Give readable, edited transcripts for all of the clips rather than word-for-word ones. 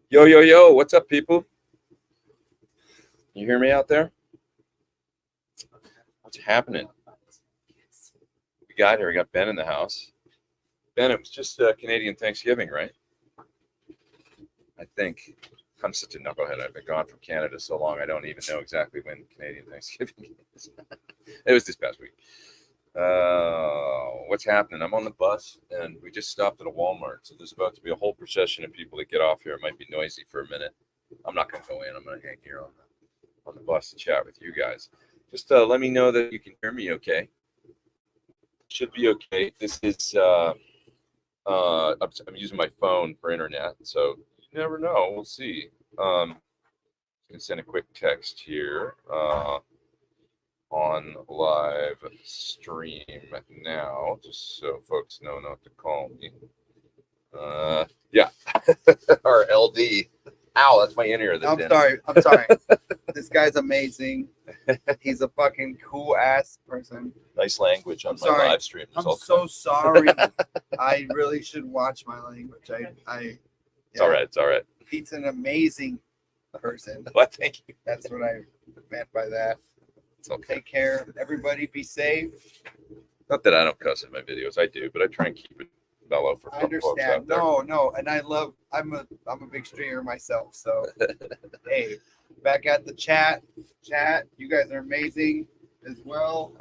Yo, yo, yo, what's up, people? You hear me out there? What's happening? We got here. We got Ben in the house. Ben, it was just Canadian Thanksgiving, right? I think. I'm such a knucklehead. I've been gone from Canada so long, I don't even know exactly when Canadian Thanksgiving is. It was this past week. What's happening? I'm on the bus, and we just stopped at a Walmart, so there's about to be a whole procession of people that get off here. It might be noisy for a minute. I'm not going to go in. I'm going to hang here on the bus and chat with you guys. Just let me know that you can hear me okay. Should be okay. This is I'm using my phone for internet, so you never know. We'll see. I'm going to send a quick text here on live stream now, just so folks know not to call me. Yeah, our LD. Ow, that's my in-ear. I'm sorry. This guy's amazing. He's a fucking cool ass person. Nice language on my live stream. I'm so sorry. I really should watch my language. It's all right. It's all right. He's an amazing person. Well, thank you. That's what I meant by that. It's okay. Take care. Everybody be safe. Not that I don't cuss in my videos. I do, but I try and keep it mellow for folks out there. No. And I'm a big streamer myself. So, hey, back at the chat. You guys are amazing as well.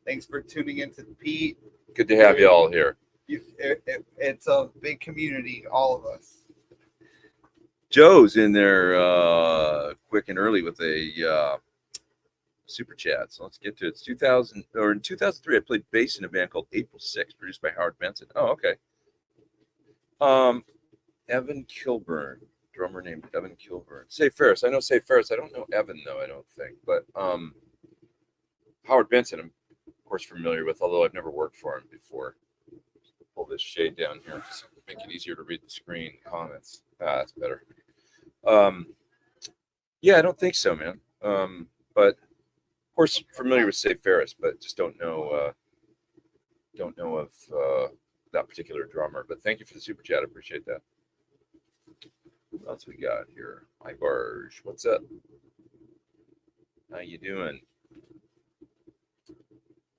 Thanks for tuning into Pete. Good to have you all here. It's a big community, all of us. Joe's in there quick and early with a super chat. So let's get to it. It's in 2003, I played bass in a band called April 6, produced by Howard Benson. Oh, okay. Evan Kilburn, drummer named Evan Kilburn. Say Ferris. I know Say Ferris. I don't know Evan though, I don't think. But Howard Benson, I'm of course familiar with, although I've never worked for him before. Pull this shade down here, just to make it easier to read the screen comments. That's better. Yeah, I don't think so, man. But of course, familiar with Say Ferris, but just don't know of that particular drummer. But thank you for the super chat. I appreciate that. What else we got here? Hi, Barge. What's up? How you doing?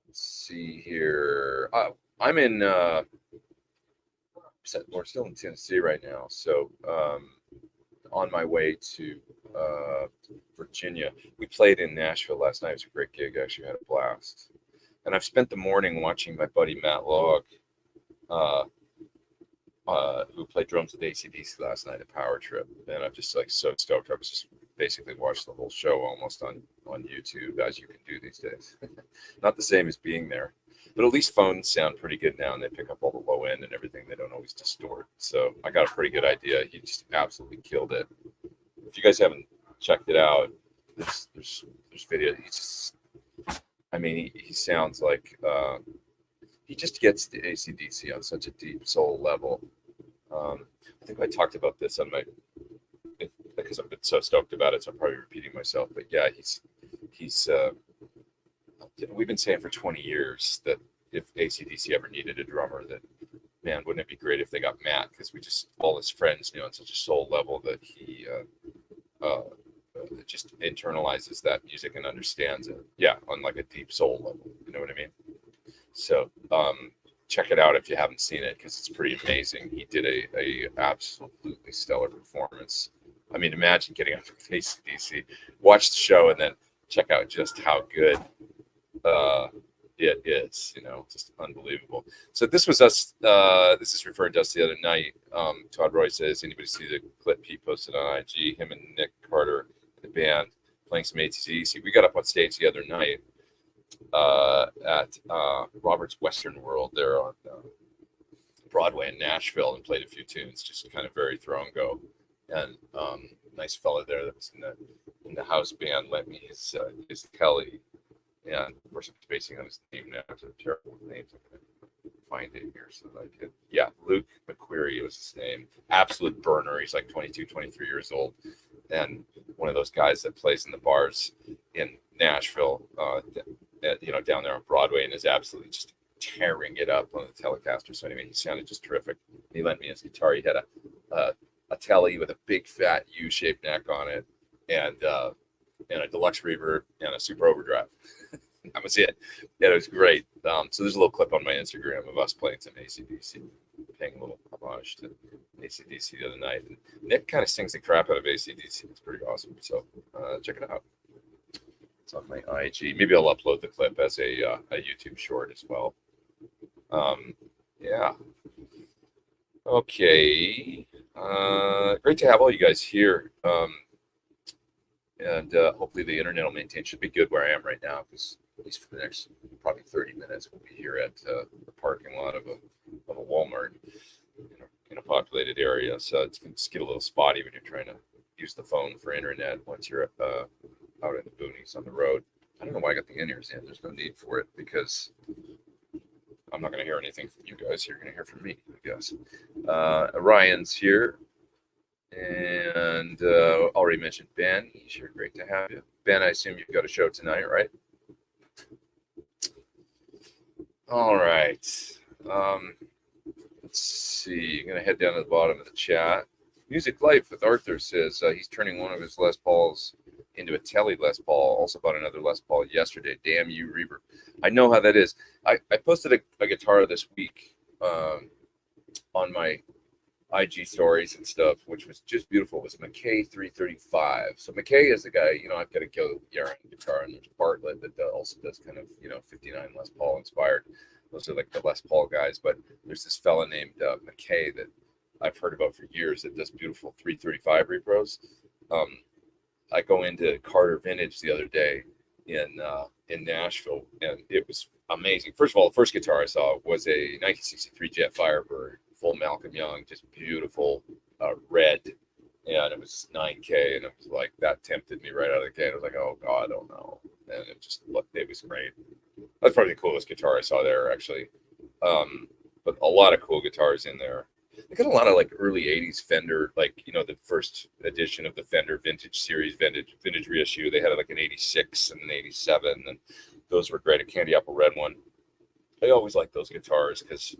Let's see here. I'm in. We're still in Tennessee right now, so on my way to Virginia. We played in Nashville last night. It was a great gig. I actually had a blast. And I've spent the morning watching my buddy Matt Logg, who played drums with ACDC last night at Power Trip. And I'm just like so stoked. I was just basically watched the whole show almost on YouTube, as you can do these days. Not the same as being there. But at least phones sound pretty good now, and they pick up all the low end and everything. They don't always distort. So I got a pretty good idea. He just absolutely killed it. If you guys haven't checked it out, there's video. He sounds like he just gets the ACDC on such a deep soul level. I think I talked about this on because I've been so stoked about it, so I'm probably repeating myself. But yeah, he's we've been saying for 20 years that if ACDC ever needed a drummer, that, man, wouldn't it be great if they got Matt? Because we just, all his friends knew on such a soul level that he just internalizes that music and understands it. Yeah, on like a deep soul level. You know what I mean? So check it out if you haven't seen it, because it's pretty amazing. He did a absolutely stellar performance. I mean, imagine getting up with ACDC, watch the show, and then check out just how good it is, just unbelievable. So this was us. This is referring to us the other night. Todd Roy says, anybody see the clip he posted on IG? Him and Nick Carter, the band, playing some ACDC. We got up on stage the other night at Robert's Western World there on Broadway in Nashville, and played a few tunes, just kind of very throw and go. And nice fella there that was in the house band lent me his Kelly. And of course, I'm spacing on his name now. It's a terrible name. I'm going to find it here so that I could. Yeah, Luke McQuarrie was his name. Absolute burner. He's like 22, 23 years old. And one of those guys that plays in the bars in Nashville, down there on Broadway, and is absolutely just tearing it up on the Telecaster. So anyway, he sounded just terrific. He lent me his guitar. He had a a telly with a big fat U-shaped neck on it, and a deluxe reverb and a super overdrive. That was it. Yeah, it was great. So there's a little clip on my Instagram of us playing some ACDC, paying a little homage to ACDC the other night. And Nick kind of sings the crap out of ACDC. It's pretty awesome. So check it out. It's on my IG. Maybe I'll upload the clip as a YouTube short as well. Yeah. Okay. Great to have all you guys here. And hopefully the internet will maintain. Should be good where I am right now, because at least for the next probably 30 minutes we'll be here at the parking lot of a Walmart in a populated area. So it's going to get a little spotty when you're trying to use the phone for internet once you're out in the boonies on the road. I don't know why I got the in-ears in. There's no need for it, because I'm not going to hear anything from you guys. You're going to hear from me, I guess. Ryan's here. And already mentioned Ben. He's here. Great to have you. Ben, I assume you've got a show tonight, right? All right. Let's see. I'm going to head down to the bottom of the chat. Music Life with Arthur says he's turning one of his Les Pauls into a Telly Les Paul. Also bought another Les Paul yesterday. Damn you, reverb. I know how that is. I posted a guitar this week on my IG stories and stuff, which was just beautiful. It was a McKay 335. So McKay is the guy, I've got a Go Yaron guitar, and there's Bartlett that also does kind of, 59 Les Paul inspired. Those are like the Les Paul guys, but there's this fella named McKay that I've heard about for years that does beautiful 335 repros. I go into Carter Vintage the other day in Nashville, and it was amazing. First of all, the first guitar I saw was a 1963 Jet Firebird, full Malcolm Young, just beautiful red, and it was 9K, and it was like, that tempted me right out of the gate. I was like, oh God, I don't know. And it just looked, it was great. That's probably the coolest guitar I saw there, actually. But a lot of cool guitars in there. They got a lot of like early 80s Fender, like, the first edition of the Fender Vintage Series, vintage reissue. They had like an 86 and an 87, and those were great. A candy apple red one. I always liked those guitars because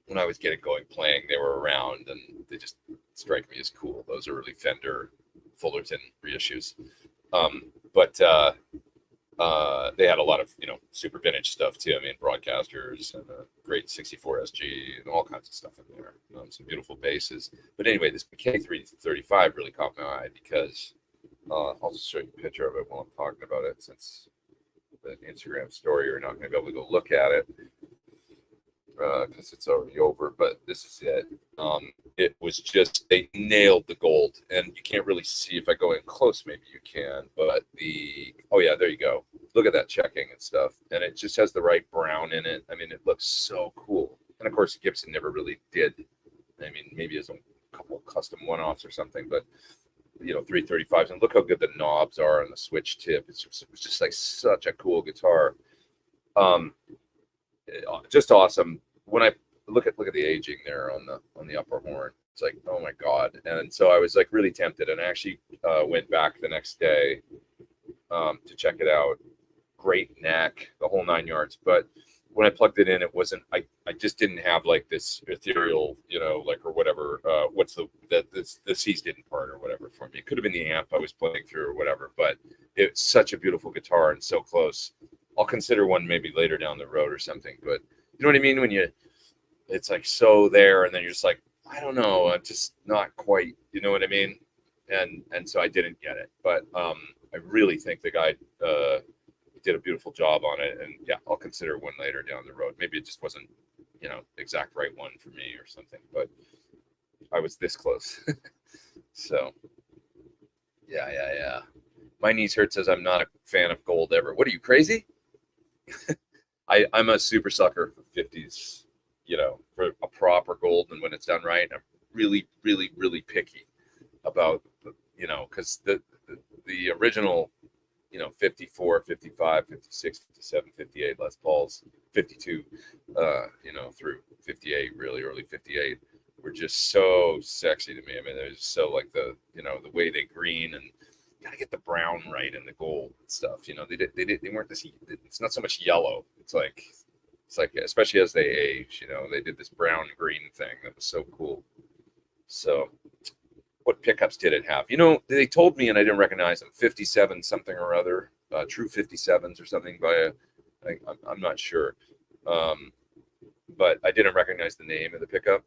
when I was getting going playing, they were around, and they just strike me as cool. Those early Fender Fullerton reissues. But they had a lot of, super vintage stuff too. I mean, Broadcasters and a great 64 SG and all kinds of stuff in there. Some beautiful basses. But anyway, this McKay 335 really caught my eye because I'll just show you a picture of it while I'm talking about it, since the Instagram story, you're not going to be able to go look at it because it's already over. But this is it. It was just, they nailed the gold, and you can't really see if I go in close. Maybe you can, but oh yeah, there you go. Look at that checking and stuff, and it just has the right brown in it. I mean, it looks so cool. And of course, Gibson never really did. I mean, maybe it's a couple of custom one-offs or something, but 335s, and look how good the knobs are on the switch tip. It's just like such a cool guitar. Just awesome. When I look at the aging there on the upper horn, it's like, oh my God. And so I was like really tempted, and I actually went back the next day to check it out. Great neck, the whole 9 yards. But when I plugged it in, it wasn't, I just didn't have like this ethereal, or whatever, what's the C's didn't part or whatever for me. It could have been the amp I was playing through or whatever, but it's such a beautiful guitar and so close. I'll consider one maybe later down the road or something, but you know what I mean? When it's like so there, and then you're just like, I don't know, I'm just not quite, you know what I mean? And so I didn't get it, but I really think the guy did a beautiful job on it, and yeah, I'll consider one later down the road. Maybe it just wasn't, exact right one for me or something, but I was this close. So yeah. My knees hurt says I'm not a fan of gold ever. What are you, crazy? I'm a super sucker for 50s, for a proper gold, and when it's done right. I'm really, really, really picky about, because the original, 54, 55, 56, 57, 58 Les Pauls, 52, through 58, really early 58, were just so sexy to me. I mean, they're just so like the way they green, and gotta get the brown right and the gold and stuff. They weren't this. It's not so much yellow. It's like especially as they age, they did this brown green thing that was so cool. So pickups did it have? You know, they told me, and I didn't recognize them, 57 something or other, true 57s or something by I'm not sure. But I didn't recognize the name of the pickup.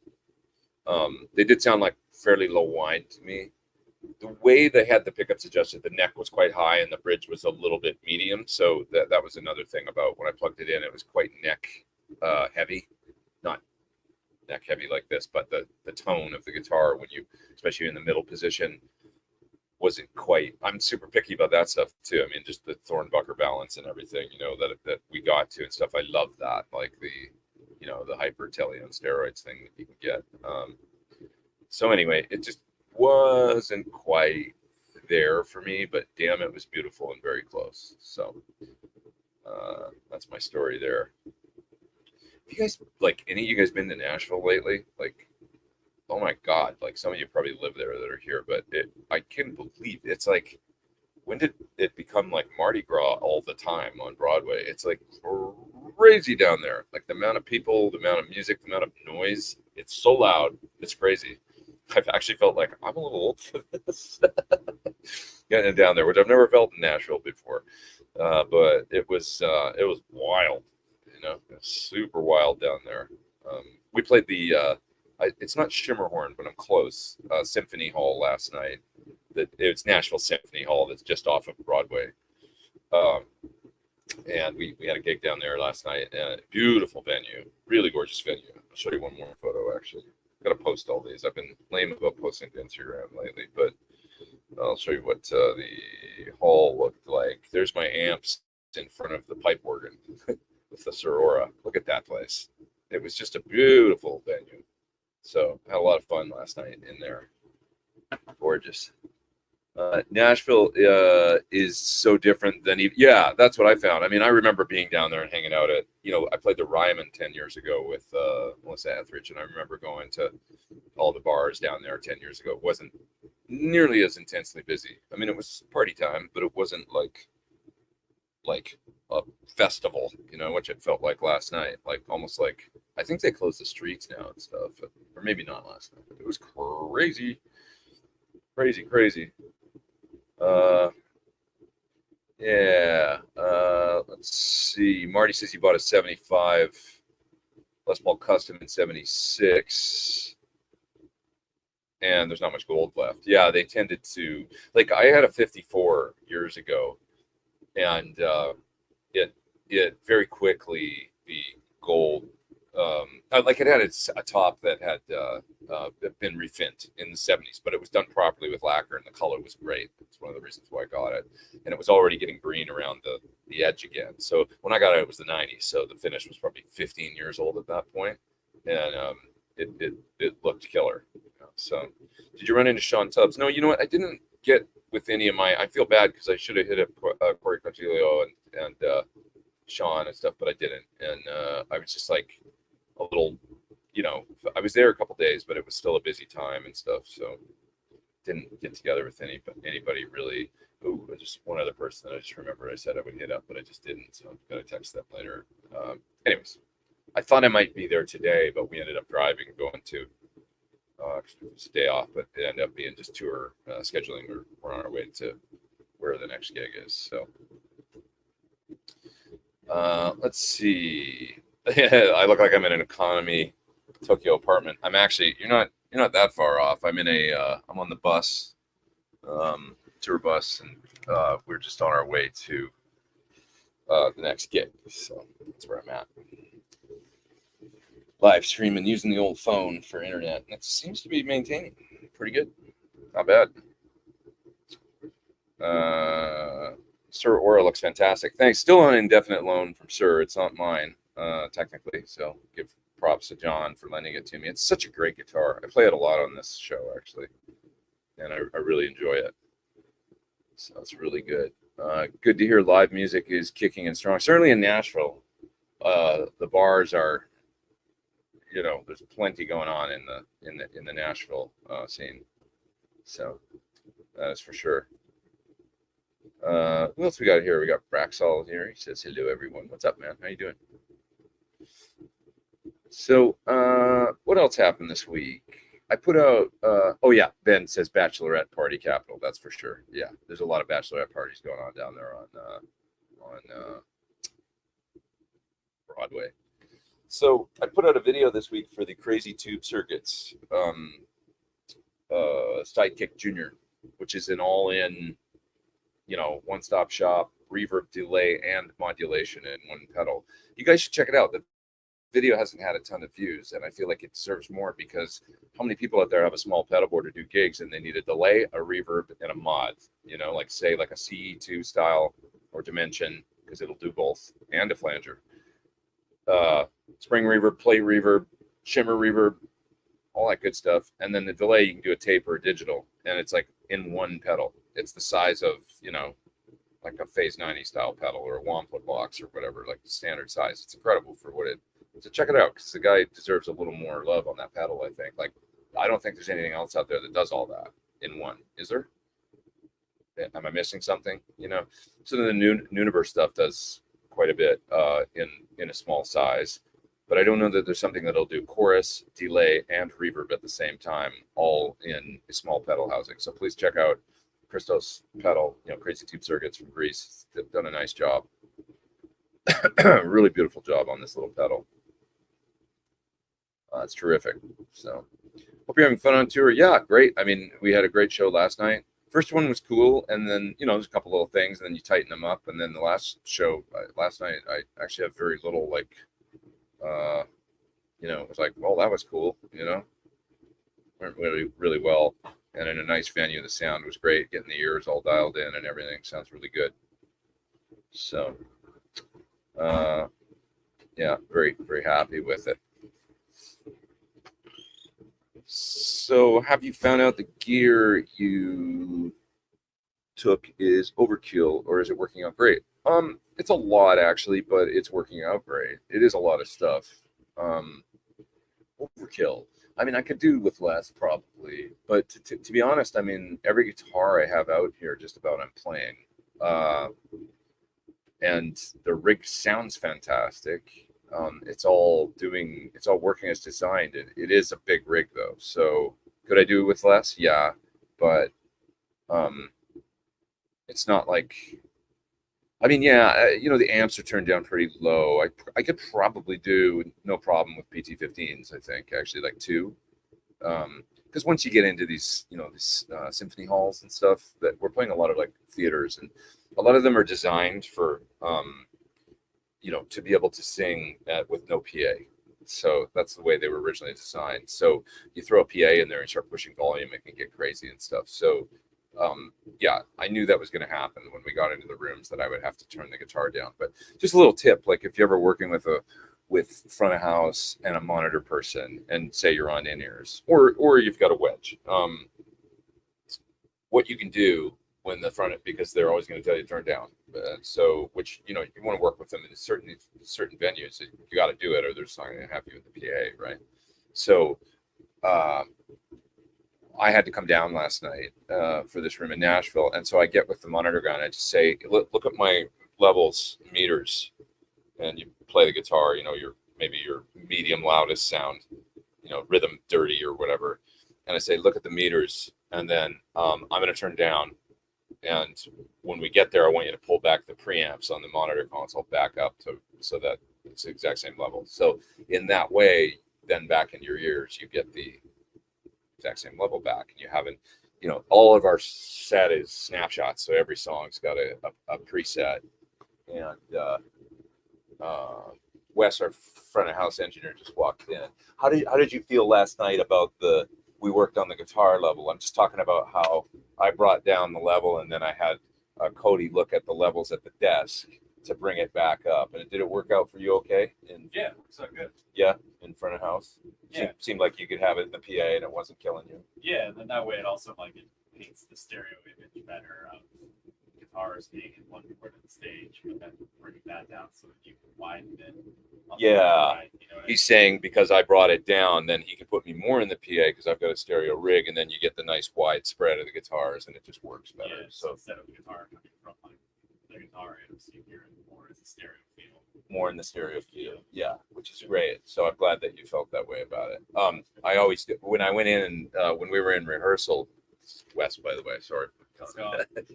They did sound like fairly low whine to me. The way they had the pickups adjusted, the neck was quite high and the bridge was a little bit medium. So that was another thing about when I plugged it in. It was quite neck heavy, not neck heavy like this, but the tone of the guitar when you, especially in the middle position, wasn't quite. I'm super picky about that stuff too. I mean, just the Thorn balance and everything, you know, that we got to and stuff. I love that, like the, you know, the hyper telly on steroids thing that you can get. So anyway, it just wasn't quite there for me, but damn, it was beautiful and very close. So that's my story there. Have you guys, like, any of you guys been to Nashville lately? Like, oh my God, like some of you probably live there that are here, but I can't believe it's like, when did it become like Mardi Gras all the time on Broadway? It's like crazy down there. Like the amount of people, the amount of music, the amount of noise. It's so loud. It's crazy. I've actually felt like I'm a little old for this. Getting down there, which I've never felt in Nashville before. But it was wild. You know, it was super wild down there. We played the it's not Shimmerhorn, but I'm close. Symphony Hall last night. It's Nashville Symphony Hall that's just off of Broadway. And we had a gig down there last night. Beautiful venue, really gorgeous venue. I'll show you one more photo actually. Got to post all these. I've been lame about posting to Instagram lately, but I'll show you what the hall looked like. There's my amps in front of the pipe organ with the Sorora. Look at that place. It was just a beautiful venue. So I had a lot of fun last night in there. Gorgeous. Nashville is so different than yeah, that's what I found. I mean, I remember being down there and hanging out at, you know, I played the Ryman 10 years ago with Melissa Etheridge, and I remember going to all the bars down there 10 years ago. It wasn't nearly as intensely busy. I mean, it was party time, but it wasn't like a festival, you know, which it felt like last night. Like almost like, I think they closed the streets now and stuff, or maybe not last night. It was crazy. Yeah. Let's see. Marty says he bought a 75 Les Paul Custom in 76. And there's not much gold left. Yeah, they tended to, like, I had a 54 years ago, and it very quickly, the gold, like it had a top that had been refint in the 70s, but it was done properly with lacquer and the color was great. It's one of the reasons why I got it. And it was already getting green around the edge again. So when I got it, it was the 90s. So the finish was probably 15 years old at that point. And it looked killer. You know? So did you run into Sean Tubbs? No, you know what? I didn't get with any of I feel bad because I should have hit up Corey Contilio and Sean and stuff, but I didn't. And I was just like a little, you know, I was there a couple days, but it was still a busy time and stuff. So didn't get together with anybody really. Ooh, just one other person that I just remembered I said I would hit up, but I just didn't. So I'm going to text them later. Anyways, I thought I might be there today, but we ended up driving and going to, it was a day off, but it ended up being just tour scheduling. We're on our way to where the next gig is. So let's see. I look like I'm in an economy Tokyo apartment. I'm actually, you're not that far off. I'm in I'm on the bus, tour bus, and we're just on our way to the next gig. So that's where I'm at. Live streaming using the old phone for internet. And it seems to be maintaining pretty good. Not bad. Sir Aura looks fantastic. Thanks. Still on indefinite loan from Sir. It's not mine, technically. So give props to John for lending it to me. It's such a great guitar. I play it a lot on this show, actually. And I really enjoy it. So it's really good. Good to hear live music is kicking in strong. Certainly in Nashville, the bars are, you know, there's plenty going on in the Nashville scene. So that is for sure. Who else we got here? We got Braxall here. He says, hello, everyone. What's up, man? How you doing? So what else happened this week? I put out. Oh yeah, Ben says bachelorette party capital. That's for sure. Yeah, there's a lot of bachelorette parties going on down there on Broadway. So I put out a video this week for the Crazy Tube Circuits Sidekick Junior, which is an all-in, one-stop shop, reverb, delay, and modulation in one pedal. You guys should check it out. The video hasn't had a ton of views, and I feel like it deserves more because how many people out there have a small pedal board to do gigs and they need a delay, a reverb, and a mod? Like say like a CE2 style or Dimension, because it'll do both, and a flanger. Spring reverb, plate reverb, shimmer reverb, all that good stuff. And then the delay, you can do a tape or a digital, and it's like in one pedal. It's the size of, like a Phase 90 style pedal or a Wampler box or whatever, like the standard size. It's incredible for what it. So check it out, because the guy deserves a little more love on that pedal, I think. Like, I don't think there's anything else out there that does all that in one. Is there? Am I missing something? So the Nuniverse stuff does quite a bit in a small size, but I don't know that there's something that'll do chorus, delay, and reverb at the same time, all in a small pedal housing. So please check out Christos pedal, Crazy Tube Circuits from Greece. They've done a nice job. Really beautiful job on this little pedal. It's terrific. So hope you're having fun on tour. Yeah, great. I mean, we had a great show last night. First one was cool, and then there's a couple little things, and then you tighten them up. And then the last show last night, I actually have very little it was like, well, that was cool. Went really well, and in a nice venue. The sound was great, getting the ears all dialed in and everything. Sounds really good. So, yeah, very very happy with it. So, have you found out the gear you took is overkill, or is it working out great? It's a lot actually, but it's working out great. It is a lot of stuff. Overkill. I mean, I could do with less probably, but to be honest, I mean, every guitar I have out here, just about I'm playing, and the rig sounds fantastic. It's all working as designed. It is a big rig though. So could I do it with less? Yeah. But, it's not like, I mean, yeah, the amps are turned down pretty low. I could probably do no problem with PT15s. I think actually like 2, because once you get into these, these symphony halls and stuff, that we're playing a lot of like theaters, and a lot of them are designed for, to be able to sing with no PA. So that's the way they were originally designed. So you throw a PA in there and start pushing volume, it can get crazy and stuff. So yeah, I knew that was going to happen when we got into the rooms, that I would have to turn the guitar down. But just a little tip, like if you're ever working with front of house and a monitor person, and say you're on in-ears or you've got a wedge, what you can do when the front, because they're always going to tell you to turn down. So, which, you want to work with them in certain venues. You got to do it, or they're just not going to have you in the PA, right? So, I had to come down last night for this room in Nashville, and so I get with the monitor guy and I just say, look at my levels, meters, and you play the guitar. Maybe your medium loudest sound, rhythm dirty or whatever, and I say, look at the meters, and then I'm going to turn down. And when we get there, I want you to pull back the preamps on the monitor console back up so that it's the exact same level. So in that way, then back in your ears, you get the exact same level back, and you haven't, all of our set is snapshots. So every song's got a preset. And Wes, our front of house engineer, just walked in. How did you feel last night about we worked on the guitar level? I'm just talking about how I brought down the level, and then I had Cody look at the levels at the desk to bring it back up. And did it work out for you okay? Yeah, so good. Yeah, in front of house? Yeah. Seemed like you could have it in the PA and it wasn't killing you. Yeah, and then that way it also it paints the stereo image better of guitars being in one part of the stage, but then bringing that down so that you can widen it. Yeah, he's saying because I brought it down, then he could put me more in the PA because I've got a stereo rig, and then you get the nice wide spread of the guitars, and it just works better. Yeah, so instead of the guitar coming from the guitar amp, so you hear it more as a stereo feel. More in the stereo field, yeah, which is great. So I'm glad that you felt that way about it. I always when I went in when we were in rehearsal, Wes, by the way, sorry,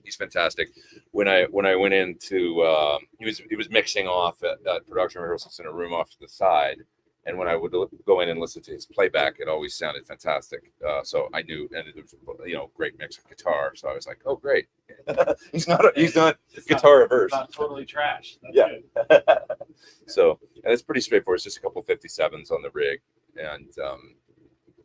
he's fantastic. When I went into he was mixing off at production rehearsals in a room off to the side, and when I would go in and listen to his playback, it always sounded fantastic. So I knew, and it was great mix of guitar. So I was like, oh great, he's not guitar averse. Not totally trash. That's Yeah. good. So and it's pretty straightforward. It's just a couple 57s on the rig. And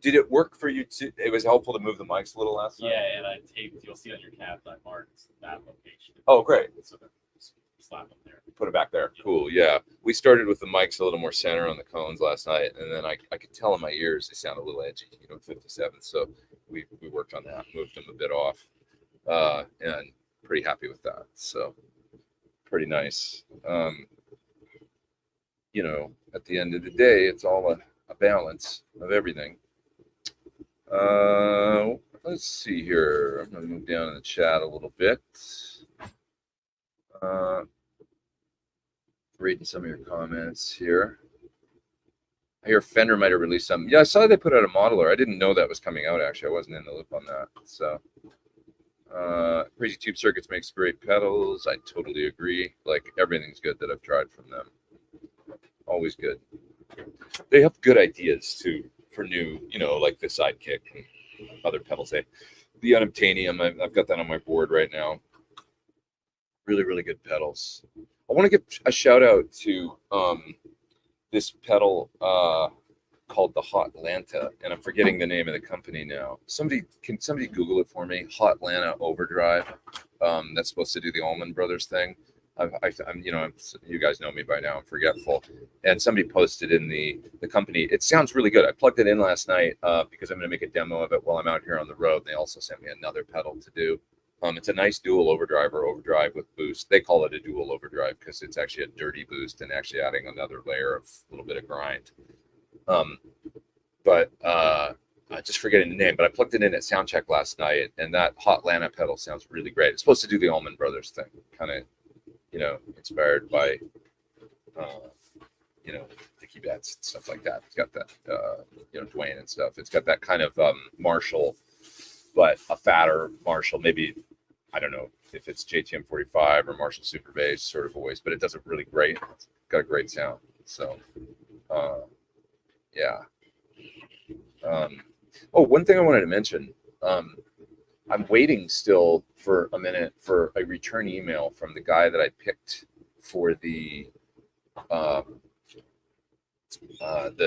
did it work for you too? It was helpful to move the mics a little last time? Yeah, and I taped, you'll see on your cap, I marked that location. Oh, great. So then slap them there. Put it back there. Cool. Yeah. We started with the mics a little more center on the cones last night. And then I could tell in my ears they sound a little edgy, 57. So we worked on that, moved them a bit off. And pretty happy with that. So pretty nice. At the end of the day, it's all a balance of everything. Let's see here. I'm going to move down in the chat a little bit. Reading some of your comments here. I hear Fender might have released something. Yeah, I saw they put out a modeler. I didn't know that was coming out, actually. I wasn't in the loop on that. So, Crazy Tube Circuits makes great pedals. I totally agree. Like, everything's good that I've tried from them. Always good. They have good ideas, too, for new, like the Sidekick and other pedals. The Unobtainium, I've got that on my board right now. Really, really good pedals. I want to give a shout out to this pedal called the Hotlanta, and I'm forgetting the name of the company now. Can somebody Google it for me? Hotlanta Overdrive. That's supposed to do the Allman Brothers thing. I'm you guys know me by now. I'm forgetful. And somebody posted in the company. It sounds really good. I plugged it in last night because I'm going to make a demo of it while I'm out here on the road. They also sent me another pedal to do. It's a nice dual overdrive with boost. They call it a dual overdrive because it's actually a dirty boost and actually adding another layer of a little bit of grind. But just forgetting the name. But I plugged it in at soundcheck last night, and that Hotlanta pedal sounds really great. It's supposed to do the Allman Brothers thing, kind of, inspired by, Dickie Betts and stuff like that. It's got that, Dwayne and stuff. It's got that kind of Marshall, but a fatter Marshall, maybe. I don't know if it's JTM 45 or Marshall Super Bass sort of voice, but it does it really great. It's got a great sound. So, yeah. One thing I wanted to mention. I'm waiting still for a minute for a return email from the guy that I picked for the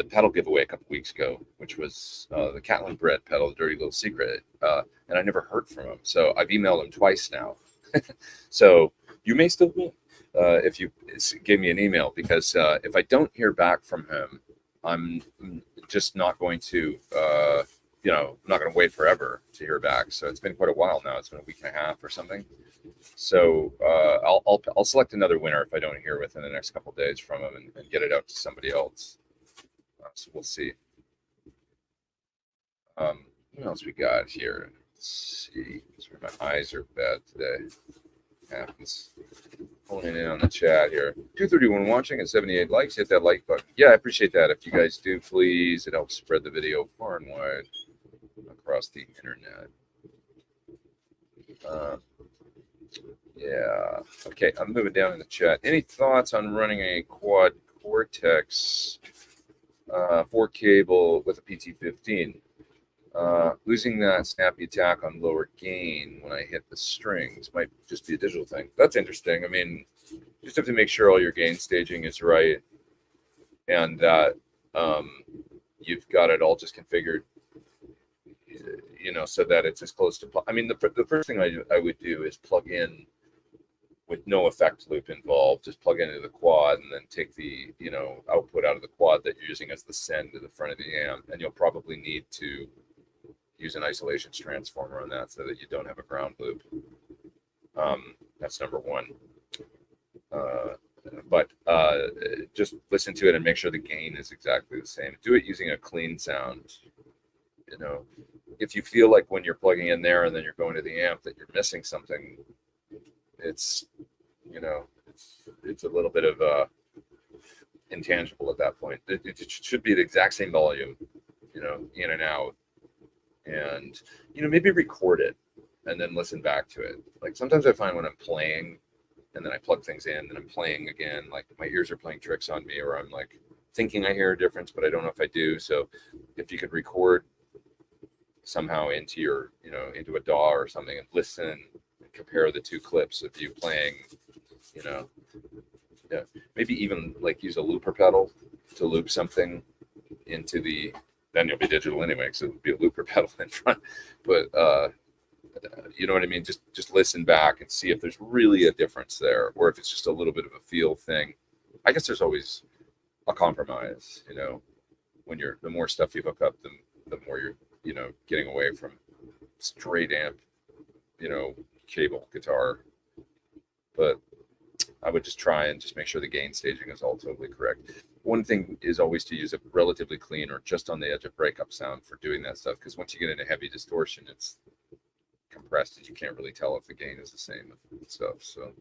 pedal giveaway a couple weeks ago, which was the Catlin Brett pedal, the Dirty Little Secret. And I never heard from him. So I've emailed him twice now. So you may still win if you give me an email, because if I don't hear back from him, I'm just not going to, I'm not going to wait forever to hear back. So it's been quite a while now. It's been a week and a half or something. So I'll select another winner if I don't hear within the next couple of days from him and get it out to somebody else. So we'll see. What else we got here? Let's see. Sorry, my eyes are bad today. Happens. Pulling in on the chat here. 231 watching and 78 likes. Hit that like button. Yeah, I appreciate that. If you guys do, please. It helps spread the video far and wide across the internet. Yeah. Okay, I'm moving down in the chat. Any thoughts on running a quad Cortex 4 cable with a PT15? Losing that snappy attack on lower gain when I hit the strings might just be a digital thing. That's interesting. I mean, you just have to make sure all your gain staging is right, and that you've got it all just configured, so that it's as close to. I mean, the first thing I would do is plug in with no effect loop involved. Just plug into the quad and then take the output out of the quad that you're using as the send to the front of the amp, and you'll probably need to use an isolations transformer on that so that you don't have a ground loop. That's number one. But just listen to it and make sure the gain is exactly the same. Do it using a clean sound. If you feel like when you're plugging in there and then you're going to the amp that you're missing something, it's You know, it's a little bit of intangible at that point. It should be the exact same volume, you know, in and out, and you know, maybe record it and then listen back to it. Like sometimes I find when I'm playing and then I plug things in and I'm playing again, like my ears are playing tricks on me, or I'm like thinking I hear a difference, but I don't know if I do. So if you could record somehow into your, you know, into a DAW or something and listen and compare the two clips of you playing, you know, yeah, maybe even like use a looper pedal to loop something into the, then you'll be digital anyway, because it would be a looper pedal in front. But you know what I mean? Just listen back and see if there's really a difference there, or if it's just a little bit of a feel thing. I guess there's always a compromise, you know, when you're, the more stuff you hook up, the more you're, you know, getting away from straight amp, you know, cable guitar. But I would just try and just make sure the gain staging is all totally correct. One thing is always to use a relatively clean or just on the edge of breakup sound for doing that stuff, because once you get into heavy distortion, it's compressed and you can't really tell if the gain is the same and stuff. So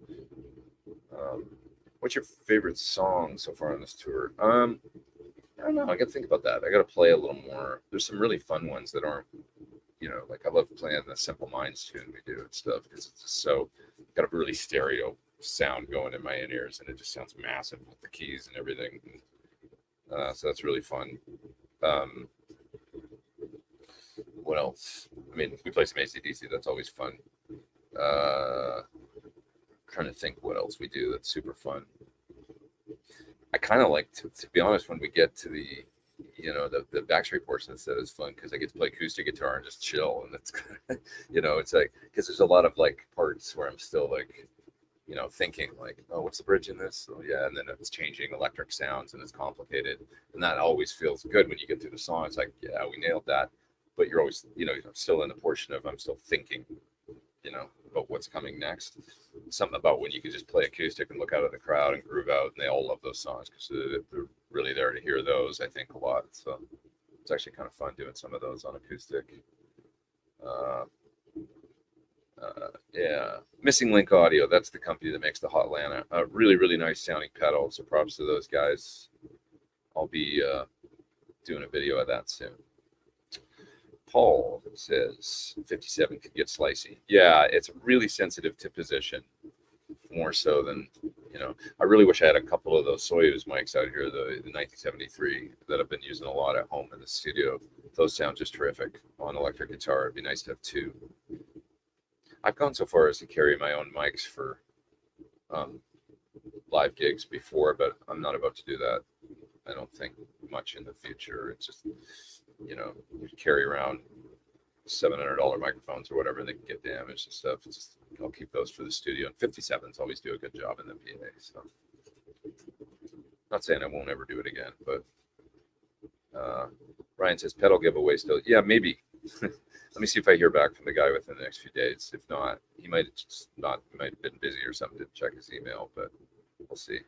what's your favorite song so far on this tour? I don't know, I gotta think about that. I gotta play a little more. There's some really fun ones that aren't, you know, like I love playing the Simple Minds tune we do and stuff, because it's just so got a really stereo sound going in my in-ears, and it just sounds massive with the keys and everything. So that's really fun. What else? I mean, we play some ACDC. That's always fun. Trying to think what else we do that's super fun. I kind of like to be honest, when we get to the, you know, the backstreet portion of the set is fun, because I get to play acoustic guitar and just chill, and it's you know, it's like, because there's a lot of like parts where I'm still like, you know, thinking like, oh, what's the bridge in this? Oh yeah, and then it's changing electric sounds and it's complicated, and that always feels good when you get through the song. It's like, yeah, we nailed that, but you're always, you know, still in the portion of I'm still thinking, you know, about what's coming next. Something about when you can just play acoustic and look out at the crowd and groove out, and they all love those songs because they're really there to hear those, I think, a lot. So it's actually kind of fun doing some of those on acoustic. Yeah, Missing Link Audio, that's the company that makes the Hot Lana. Really, really nice sounding pedal, so props to those guys. I'll be doing a video of that soon. Paul says 57 could get slicey. Yeah, it's really sensitive to position, more so than, you know, I really wish I had a couple of those Soyuz mics out here, the 1973 that I've been using a lot at home in the studio. Those sound just terrific on electric guitar. It'd be nice to have two. I've gone so far as to carry my own mics for live gigs before, but I'm not about to do that. I don't think much in the future. It's just, you know, you carry around $700 microphones or whatever, and they can get damaged and stuff. It's just, I'll keep those for the studio. And 57s always do a good job in the PA. So, not saying I won't ever do it again, but Ryan says pedal giveaway still. Yeah, maybe. Let me see if I hear back from the guy within the next few days. If not, he might just not, might have been busy or something, didn't check his email, but we'll see.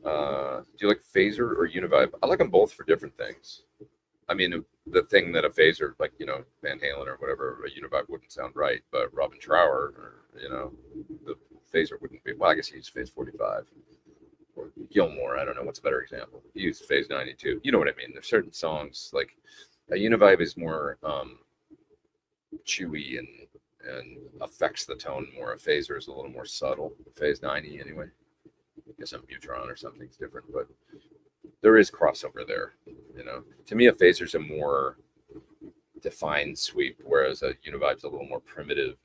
Do you like phaser or univibe? I like them both for different things. I mean, the thing that a phaser, like, you know, Van Halen or whatever, a univibe wouldn't sound right, but Robin Trower, or, you know, the phaser wouldn't be. Well, I guess he used phase 45. Or Gilmore, I don't know what's a better example. He used phase 92. You know what I mean? There's certain songs, like a univibe is more chewy and affects the tone more. A phaser is a little more subtle. Phase 90 anyway. I guess a Mutron or something's different, but there is crossover there. You know, to me, a phaser's a more defined sweep, whereas a univibe's a little more primitive,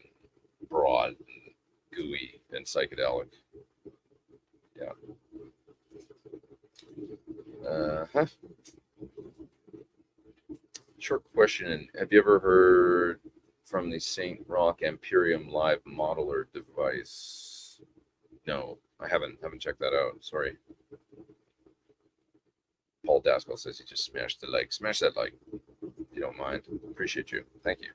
broad, and gooey, and psychedelic. Yeah. Short question. Have you ever heard from the St. Rock Imperium Live modeler device? No, I haven't checked that out. Sorry. Paul Daskell says he just smashed the like. Smash that like, if you don't mind. Appreciate you. Thank you.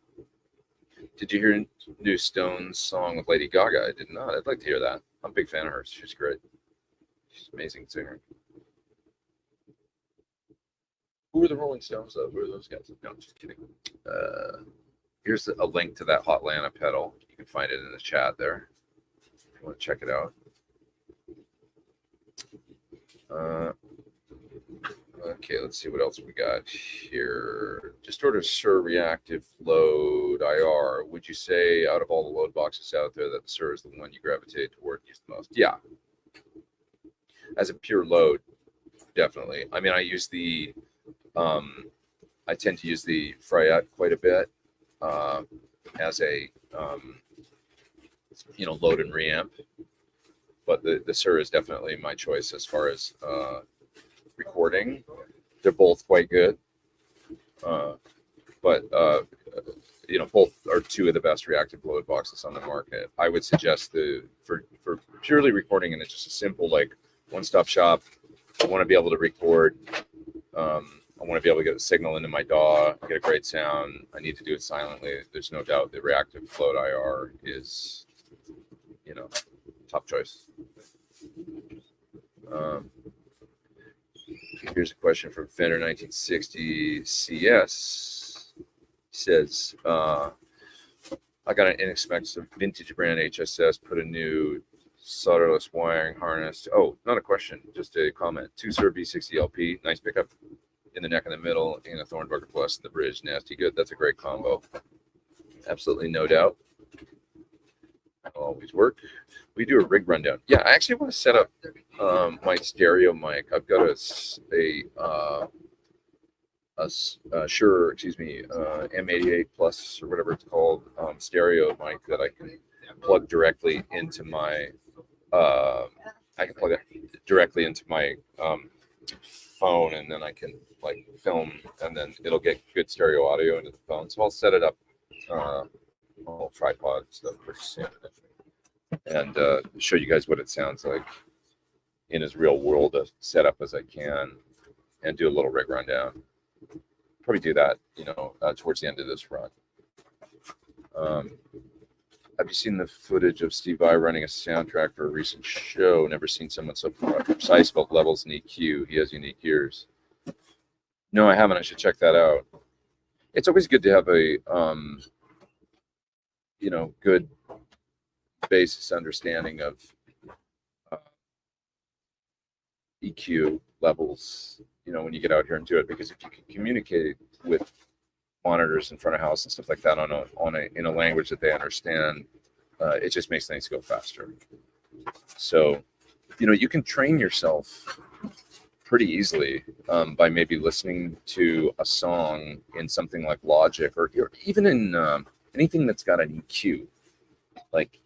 Did you hear new Stones song with Lady Gaga? I did not. I'd like to hear that. I'm a big fan of hers. She's great. She's an amazing singer. Who are the Rolling Stones, though? Who are those guys? No, just kidding. Here's a link to that Hot Lana pedal. You can find it in the chat there. you want to check it out. Okay, let's see what else we got here. Just order Sir Reactive Load IR. Would you say out of all the load boxes out there that the Sir is the one you gravitate toward and use the most? Yeah. As a pure load, definitely. I mean, I tend to use the Fryette quite a bit as a, load and reamp. But the Sir is definitely my choice as far as recording. They're both quite good, but both are two of the best reactive load boxes on the market. I would suggest for purely recording and it's just a simple like one-stop shop. I want to be able to record. I want to be able to get the signal into my DAW, get a great sound. I need to do it silently. There's no doubt the reactive load IR is, top choice. Here's a question from Fender 1960 CS. He says, I got an inexpensive vintage brand HSS, put a new solderless wiring harness. Oh, not a question, just a comment. 2 Sir V60 LP, nice pickup in the neck in the middle, and a Thorn Bucket Plus in the bridge, nasty good. That's a great combo. Absolutely no doubt. That'll always work. We do a rig rundown. Yeah, I actually want to set up my stereo mic. I've got Shure, M88 Plus or whatever it's called, stereo mic that I can plug directly into my. I can plug it directly into my phone, and then I can like film, and then it'll get good stereo audio into the phone. So I'll set it up, little tripod stuff pretty soon, and show you guys what it sounds like in as real world a setup as I can, and do a little rig rundown. Probably do that, towards the end of this run. Have you seen the footage of Steve Vai running a soundtrack for a recent show? Never seen someone so precise about levels and EQ. He has unique ears. No, I haven't. I should check that out. It's always good to have a, good basis understanding of EQ levels, when you get out here and do it, because if you can communicate with monitors in front of house and stuff like that in a language that they understand, it just makes things go faster. So, you can train yourself pretty easily by maybe listening to a song in something like Logic, or even in anything that's got an EQ. Like,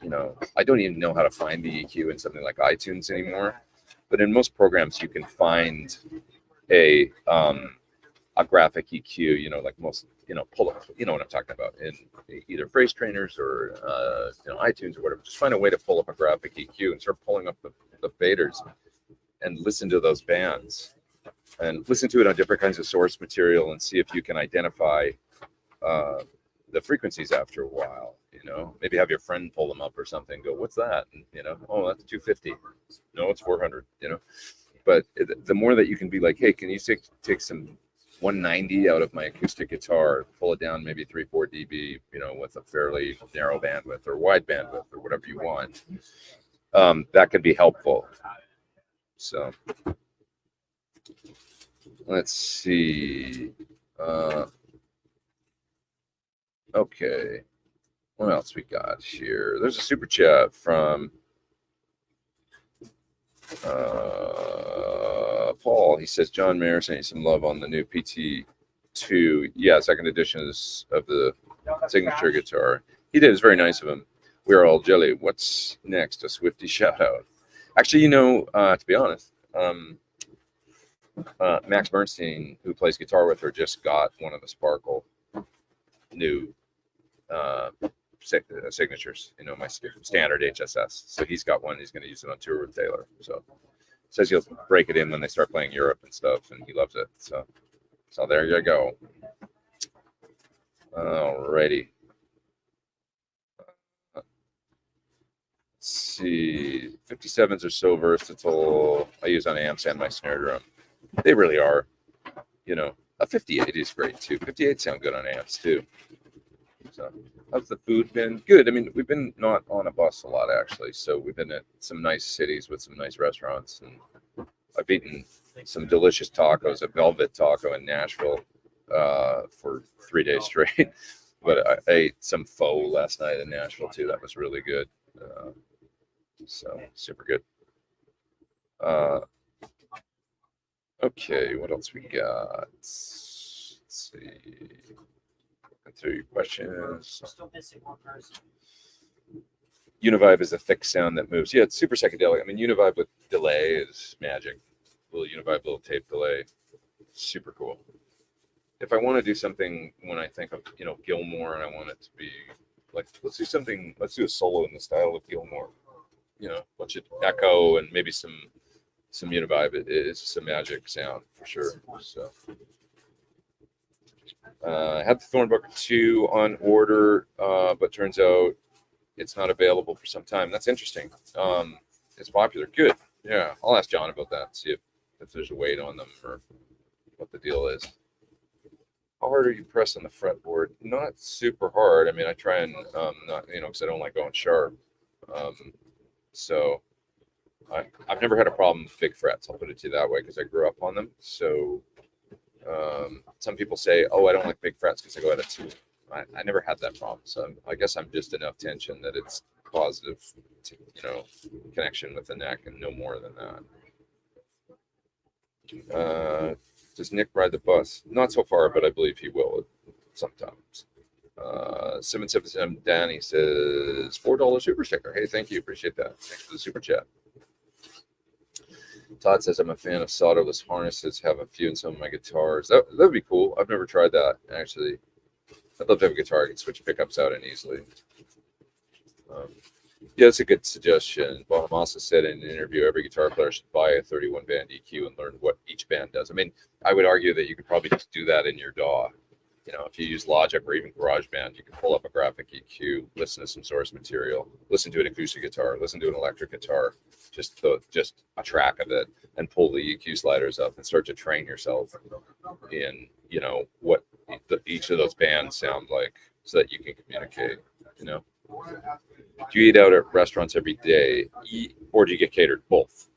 I don't even know how to find the EQ in something like iTunes anymore, but in most programs you can find a graphic EQ, like most, pull up, what I'm talking about, in either phrase trainers or, iTunes or whatever. Just find a way to pull up a graphic EQ and start pulling up the faders and listen to those bands and listen to it on different kinds of source material and see if you can identify the frequencies after a while. Maybe have your friend pull them up or something, go, what's that? And, oh, that's 250. No, it's 400, But the more that you can be like, hey, can you take some 190 out of my acoustic guitar, pull it down maybe 3-4 dB, with a fairly narrow bandwidth or wide bandwidth or whatever you want, that can be helpful. So let's see. Okay. What else we got here? There's a super chat from Paul. He says John Mayer sent you some love on the new PT2. Yeah, second edition of the signature guitar. He did. It's very nice of him. We are all jelly. What's next? A Swifty shout out. Actually, to be honest, Max Bernstein, who plays guitar with her, just got one of the Sparkle new signatures, my standard HSS. So he's got one. He's going to use it on tour with Taylor. So says he'll break it in when they start playing Europe and stuff, and he loves it. So there you go. Alrighty. Let's see. 57s are so versatile. I use on amps and my snare drum. They really are. A 58 is great too. 58 sound good on amps too. So, how's the food been? Good. I mean, we've been not on a bus a lot actually, so we've been at some nice cities with some nice restaurants, and I've eaten some delicious tacos at Velvet Taco in Nashville for 3 days straight. But I ate some pho last night in Nashville too. That was really good. So super good. Okay, what else we got? Let's see. Looking through your questions. Still missing one person. Univibe is a thick sound that moves. Yeah, it's super psychedelic. I mean, Univibe with delay is magic. Little Univibe, little tape delay. Super cool. If I want to do something when I think of, Gilmore, and I want it to be like, let's do a solo in the style of Gilmore. Bunch of echo and maybe some Univibe. It's just a magic sound for sure. So I had the Thorn Booker 2 on order, but turns out it's not available for some time. That's interesting. It's popular. Good. Yeah, I'll ask John about that. See if there's a wait on them or what the deal is. How hard are you pressing the fretboard? Not super hard. I mean, I try and not, because I don't like going sharp. So I've never had a problem with big frets. I'll put it to you that way because I grew up on them. So some people say, "Oh, I don't like big frets because I go at a 2." I never had that problem. So I guess I'm just enough tension that it's positive, connection with the neck and no more than that. Does Nick ride the bus? Not so far, but I believe he will sometimes. 777 Danny says $4 super sticker. Hey, thank you. Appreciate that. Thanks for the super chat. Todd says I'm a fan of solderless harnesses. Have a few in some of my guitars. That would be cool. I've never tried that actually. I'd love to have a guitar I can switch pickups out in easily. Yeah, that's a good suggestion. Bonham also said in an interview, every guitar player should buy a 31 band EQ and learn what each band does. I mean, I would argue that you could probably just do that in your DAW. If you use Logic or even GarageBand, you can pull up a graphic EQ, listen to some source material, listen to an acoustic guitar, listen to an electric guitar, just a track of it, and pull the EQ sliders up and start to train yourself in, what each of those bands sound like, so that you can communicate. Do you eat out at restaurants every day, or do you get catered? Both.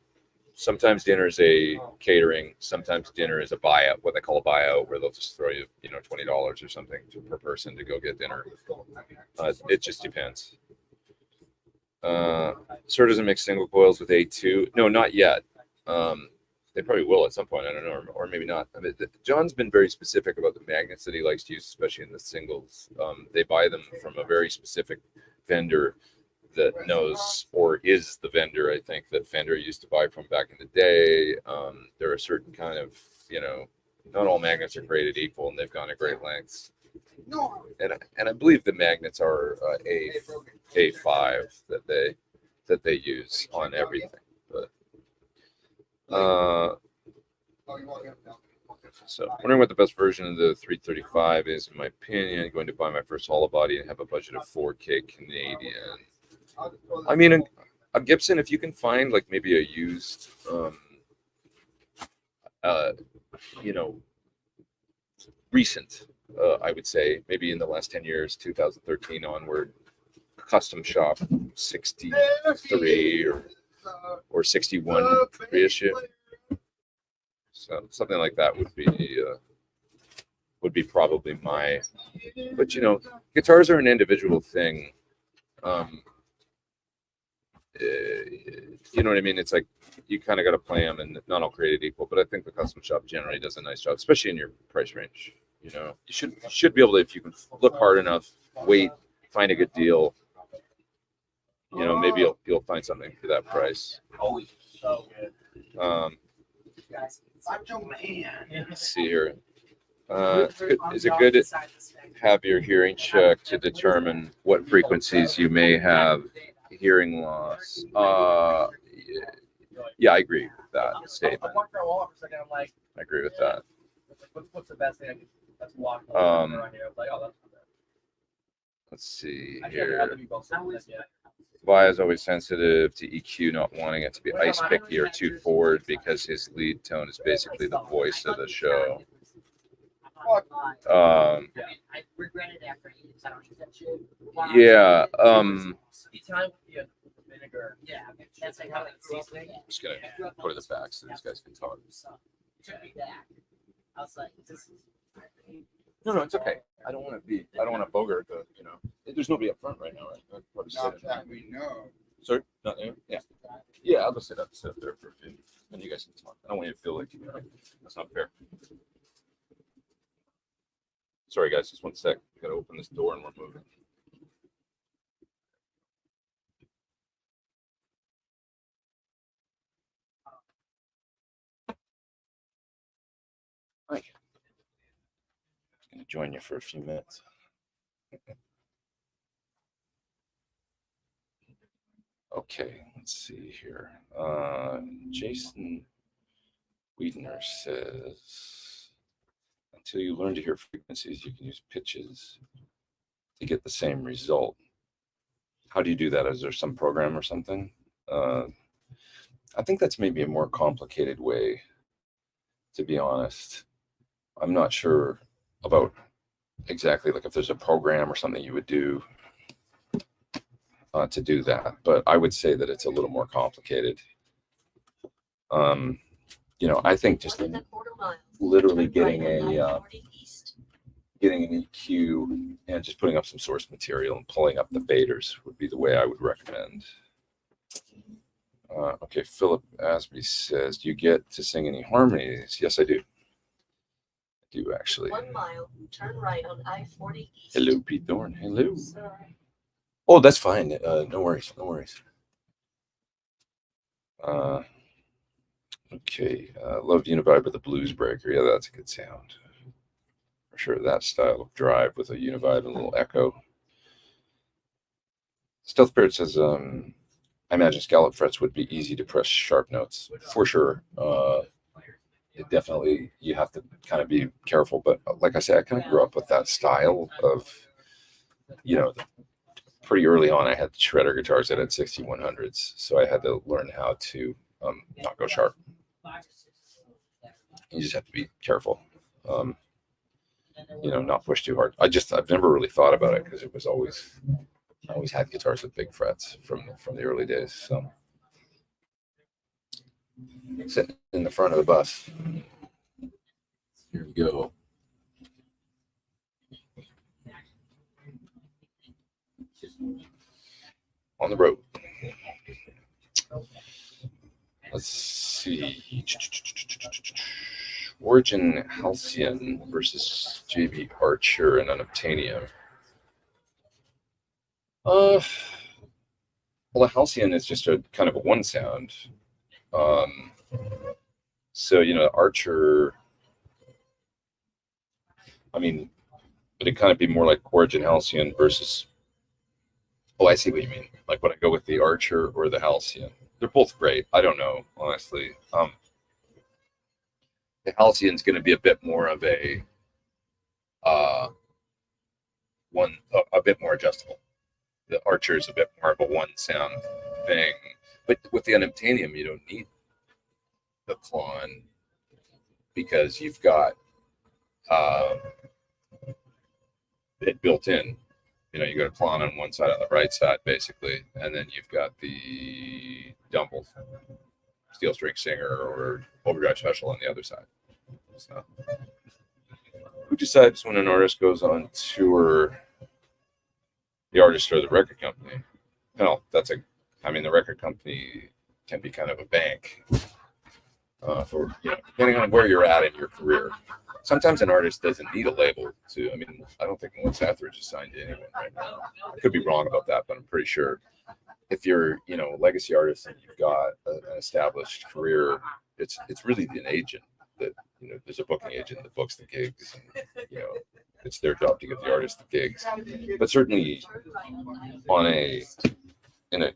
Sometimes dinner is a catering. Sometimes dinner is a buyout, what they call a buyout, where they'll just throw you, $20 or something per person to go get dinner. It just depends. Sir doesn't make single coils with A2. No, not yet. They probably will at some point. I don't know, or maybe not. I mean, John's been very specific about the magnets that he likes to use, especially in the singles. They buy them from a very specific vendor that knows, or is the vendor, I think, that Fender used to buy from back in the day. There are certain kind of, not all magnets are created equal, and they've gone to great lengths. And I believe the magnets are A5 that they use on everything. But so wondering what the best version of the 335 is, in my opinion. I'm going to buy my first hollow body and have a budget of 4K Canadian. I mean, a Gibson, if you can find like maybe a used, recent, I would say maybe in the last 10 years, 2013 onward, custom shop 63 or 61 reissue. So something like that would be probably my. But guitars are an individual thing. You know what I mean? It's like you kind of got to play them, and not all created equal. But I think the custom shop generally does a nice job, especially in your price range. You should be able to, if you can look hard enough, wait, find a good deal. Maybe you'll find something for that price. Oh, so good. Let's see here. Is it good to have your hearing checked to determine what frequencies you may have hearing loss? Yeah, I agree with that statement. I agree with that. What's the best thing I can walk? Let's see here. Vi is always sensitive to EQ, not wanting it to be ice picky or too forward because his lead tone is basically the voice of the show. fuck? I regret it after eating, so I don't eat that shit. Yeah. Anytime with the vinegar. Yeah, that's like how it seasoning. I'm just gonna put it back so these guys can talk. Took me back. I was like, this is. No, it's okay. I don't want to bogart the, there's nobody up front right now, right? Not that we know. Sorry? Not there? Yeah. Yeah, I'll just sit up there for a few. And you guys can talk. I don't want you to feel like, that's not fair. Sorry, guys, just 1 sec. We gotta open this door and we're moving. Hi. I'm gonna join you for a few minutes. Okay, let's see here. Jason Wiedner says, until you learn to hear frequencies, you can use pitches to get the same result. How do you do that? Is there some program or something? I think that's maybe a more complicated way, to be honest. I'm not sure about exactly like if there's a program or something you would do to do that, but I would say that it's a little more complicated. I think just literally getting an EQ and just putting up some source material and pulling up the faders would be the way I would recommend. Okay, Philip Asby says, do you get to sing any harmonies? Yes, I do. I do, actually. 1 mile, turn right on I-40 East. Hello, Pete Thorn. Hello. Oh, that's fine. No worries. No worries. Okay. Love Univibe with the Blues Breaker. Yeah, that's a good sound. For sure. That style of drive with a Univibe and a little echo. Stealth Spirit says, I imagine scallop frets would be easy to press sharp notes. For sure. It definitely, you have to kind of be careful. But like I said, I kind of grew up with that style of, pretty early on, I had shredder guitars that had 6100s, so I had to learn how to not go sharp. You just have to be careful, not push too hard. I've never really thought about it because I always had guitars with big frets from the early days. So sitting in the front of the bus. Here we go. On the road. Let's see. Origin Halcyon versus JB Archer and Unobtainium. Well, the Halcyon is just a kind of a one sound. So, Archer, would it kind of be more like Origin Halcyon versus, oh, I see what you mean. Like, would I go with the Archer or the Halcyon? They're both great. I don't know, honestly. The Halcyon's going to be a bit more of a bit more adjustable. The Archer is a bit more of a one sound thing. But with the Unobtainium, you don't need the Klon because you've got it built in. You got a Klon on one side, on the right side, basically, and then you've got the Dumble steel string singer or overdrive special on the other side. So, who decides when an artist goes on tour? The artist or the record company? Well, the record company can be kind of a bank for depending on where you're at in your career. Sometimes an artist doesn't need a label to. I don't think Melissa Etheridge is signed to anyone right now. I could be wrong about that, but I'm pretty sure if you're, a legacy artist and you've got an established career, it's really an agent that, there's a booking agent that books the gigs. And, it's their job to get the artist the gigs. But certainly, in a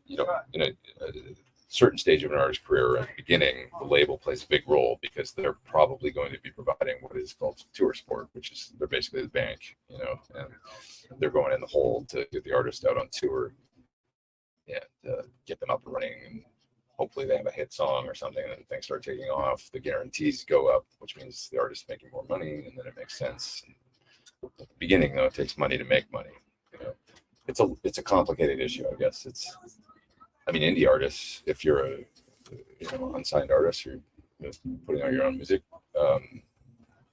certain stage of an artist's career at the beginning, the label plays a big role because they're probably going to be providing what is called tour support, which is they're basically the bank, and they're going in the hole to get the artist out on tour and get them up and running and hopefully they have a hit song or something, and things start taking off. The guarantees go up, which means the artist's making more money, and then it makes sense. At the beginning, though, it takes money to make money. You know, it's a complicated issue, I guess. I mean, indie artists, if you're a unsigned artist, you're putting out your own music,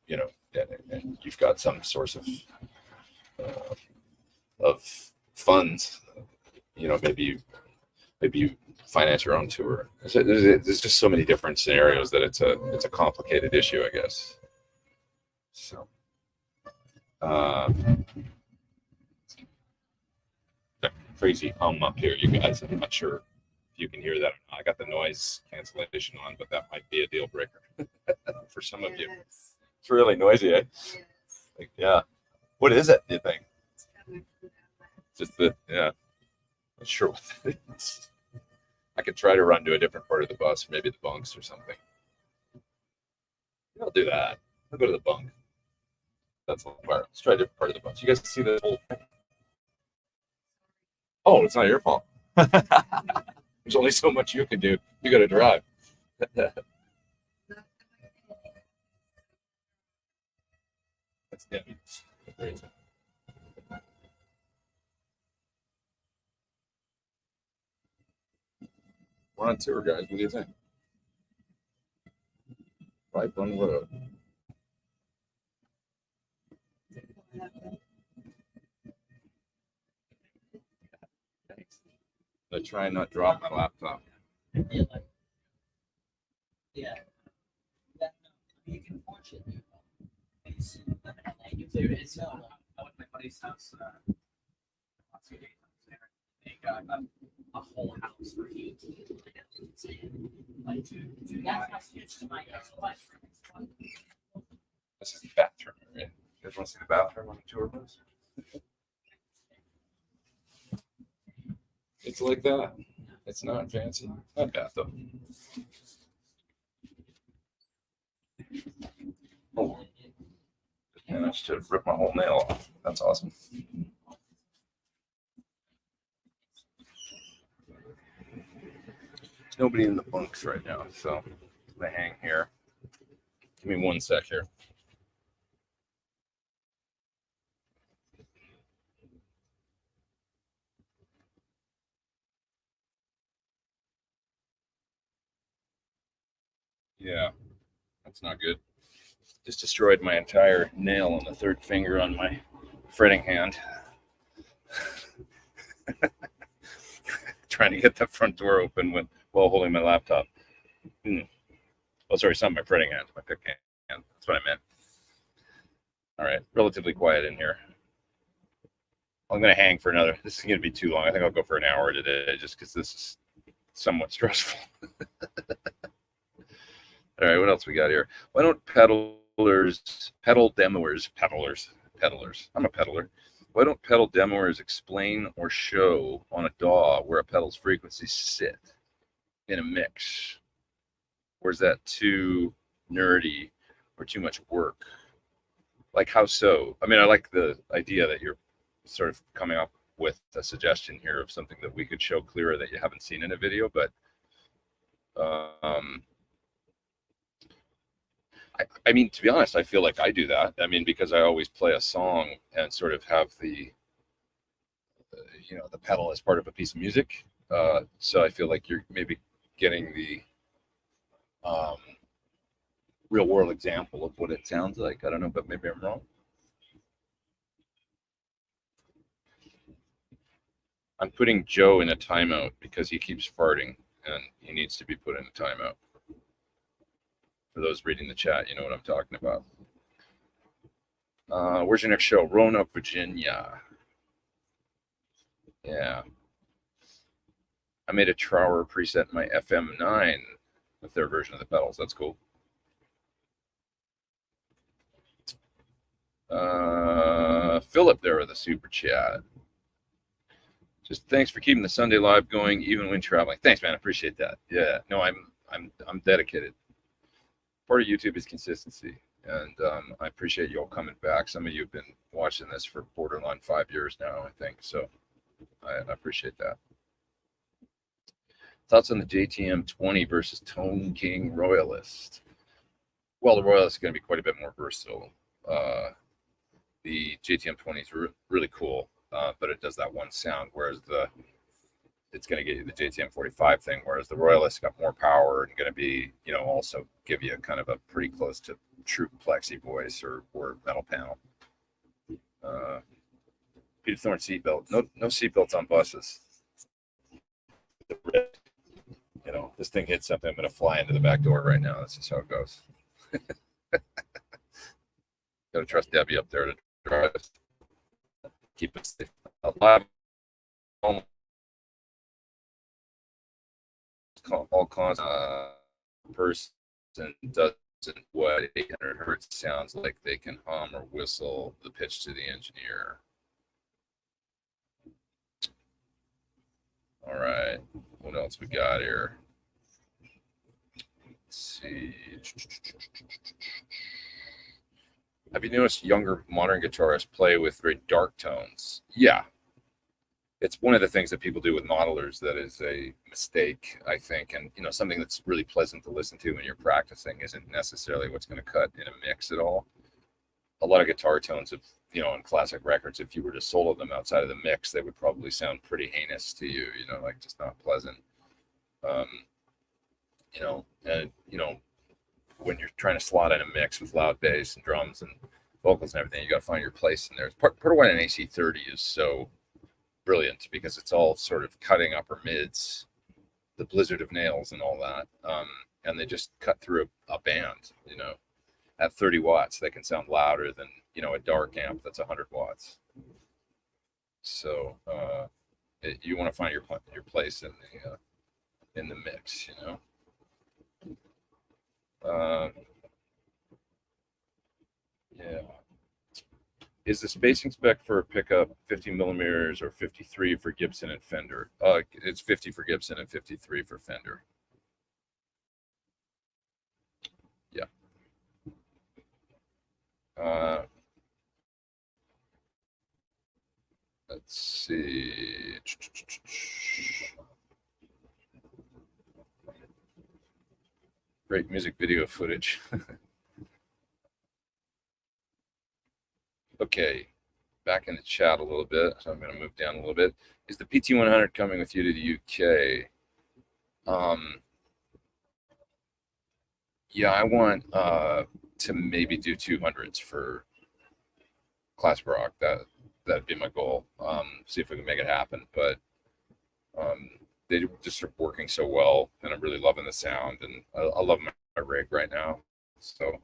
you know, and you've got some source of funds, you know, maybe you finance your own tour. There's just so many different scenarios that it's a complicated issue, I guess. So, that crazy hum up here, you guys. I'm not sure if you can hear that or not. I got the noise cancellation on, but that might be a deal breaker for some of you. Yes. It's really noisy, eh? Yes. Like, yeah. What is it, do you think? It's coming from that way. Just yeah. Not sure what that is. I could try to run to a different part of the bus, maybe the bunks or something. I'll do that. I'll go to the bunk. That's all right. Let's try a different part of the bus. You guys see the whole thing? Oh, it's not your fault. There's only so much you can do. You got to drive. That's crazy. We're on tour, guys. What do you think? Right on the road. I try and not drop my laptop. Yeah, like, yeah. That, you can watch it. It's, it's I went to my buddy's house. Last few days. They got a whole house for you. Like two that's guys. huge to my This is the bathroom, right? You guys want to see the bathroom on the tour bus? It's like that. It's not fancy. Not bad, though. Oh, just managed to rip my whole nail off. That's awesome. There's nobody in the bunks right now, so I hang here. Give me 1 sec here. Yeah, that's not good. Just destroyed my entire nail on the third finger on my fretting hand. Trying to get the front door open while holding my laptop. Oh, sorry, it's not my fretting hand, my pick hand. That's what I meant. All right, relatively quiet in here. I'm going to hang for another. This is going to be too long. I think I'll go for an hour today just because this is somewhat stressful. All right, what else we got here? Why don't pedal demoers, I'm a peddler. Why don't pedal demoers explain or show on a DAW where a pedal's frequencies sit in a mix? Or is that too nerdy or too much work? Like, how so? I mean, I like the idea that you're sort of coming up with a suggestion here of something that we could show clearer that you haven't seen in a video, but I mean, to be honest, I feel like I do that. I mean, because I always play a song and sort of have the pedal as part of a piece of music. So I feel like you're maybe getting the real world example of what it sounds like. I don't know, but maybe I'm wrong. I'm putting Joe in a timeout because he keeps farting and he needs to be put in a timeout. For those reading the chat, you know what I'm talking about. Where's your next show? Roanoke, Virginia. Yeah. I made a Trower preset in my FM9 with their version of the pedals. That's cool. Philip there with a super chat. Just thanks for keeping the Sunday live going even when traveling. Thanks, man. I appreciate that. Yeah. No, I'm dedicated. Part of YouTube is consistency, and I appreciate you all coming back. Some of you have been watching this for borderline 5 years now, I think. So I appreciate that. Thoughts on the JTM 20 versus Tone King Royalist? Well, the Royalist is going to be quite a bit more versatile. The JTM 20 is really cool, but it does that one sound, whereas it's going to get you the JTM 45 thing, whereas the Royalist got more power and going to be, also give you kind of a pretty close to true plexi voice or metal panel. Peter Thorn seatbelt. No seatbelts on buses. This thing hits something, I'm going to fly into the back door right now. That's just how it goes. Got to trust Debbie up there to drive us. Keep us safe. Alive. All cause person doesn't what 800 hertz sounds like they can hum or whistle the pitch to the engineer. All right, what else we got here? Let's see. Have you noticed younger modern guitarists play with very dark tones? Yeah. It's one of the things that people do with modelers that is a mistake, I think. And, something that's really pleasant to listen to when you're practicing isn't necessarily what's going to cut in a mix at all. A lot of guitar tones, on classic records, if you were to solo them outside of the mix, they would probably sound pretty heinous to you, like just not pleasant. When you're trying to slot in a mix with loud bass and drums and vocals and everything, you got to find your place in there. It's part of why an AC30 is so brilliant, because it's all sort of cutting upper mids, the blizzard of nails and all that, and they just cut through a band. At 30 watts they can sound louder than a dark amp that's 100 watts. So you want to find your place in the mix. Yeah. Is the spacing spec for a pickup 50 millimeters or 53 for Gibson and Fender? It's 50 for Gibson and 53 for Fender. Yeah. Let's see. Great music video footage. Okay, back in the chat a little bit, so I'm going to move down a little bit. Is the PT100 coming with you to the UK? Yeah, I want to maybe do 200s for classic rock. That'd be my goal. See if we can make it happen. But they just are working so well, and I'm really loving the sound, and I love my rig right now. So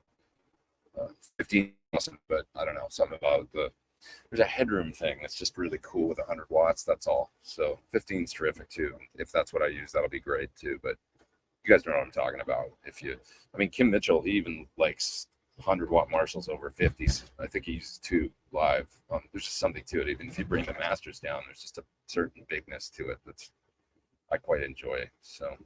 15 awesome, but I don't know, something about there's a headroom thing that's just really cool with 100 watts. That's all. So 15 is terrific too. If that's what I use, that'll be great too. But you guys know what I'm talking about. Kim Mitchell, he even likes 100 watt Marshalls over 50s. I think he uses 2 live. There's just something to it. Even if you bring the masters down, there's just a certain bigness to it that's I quite enjoy. So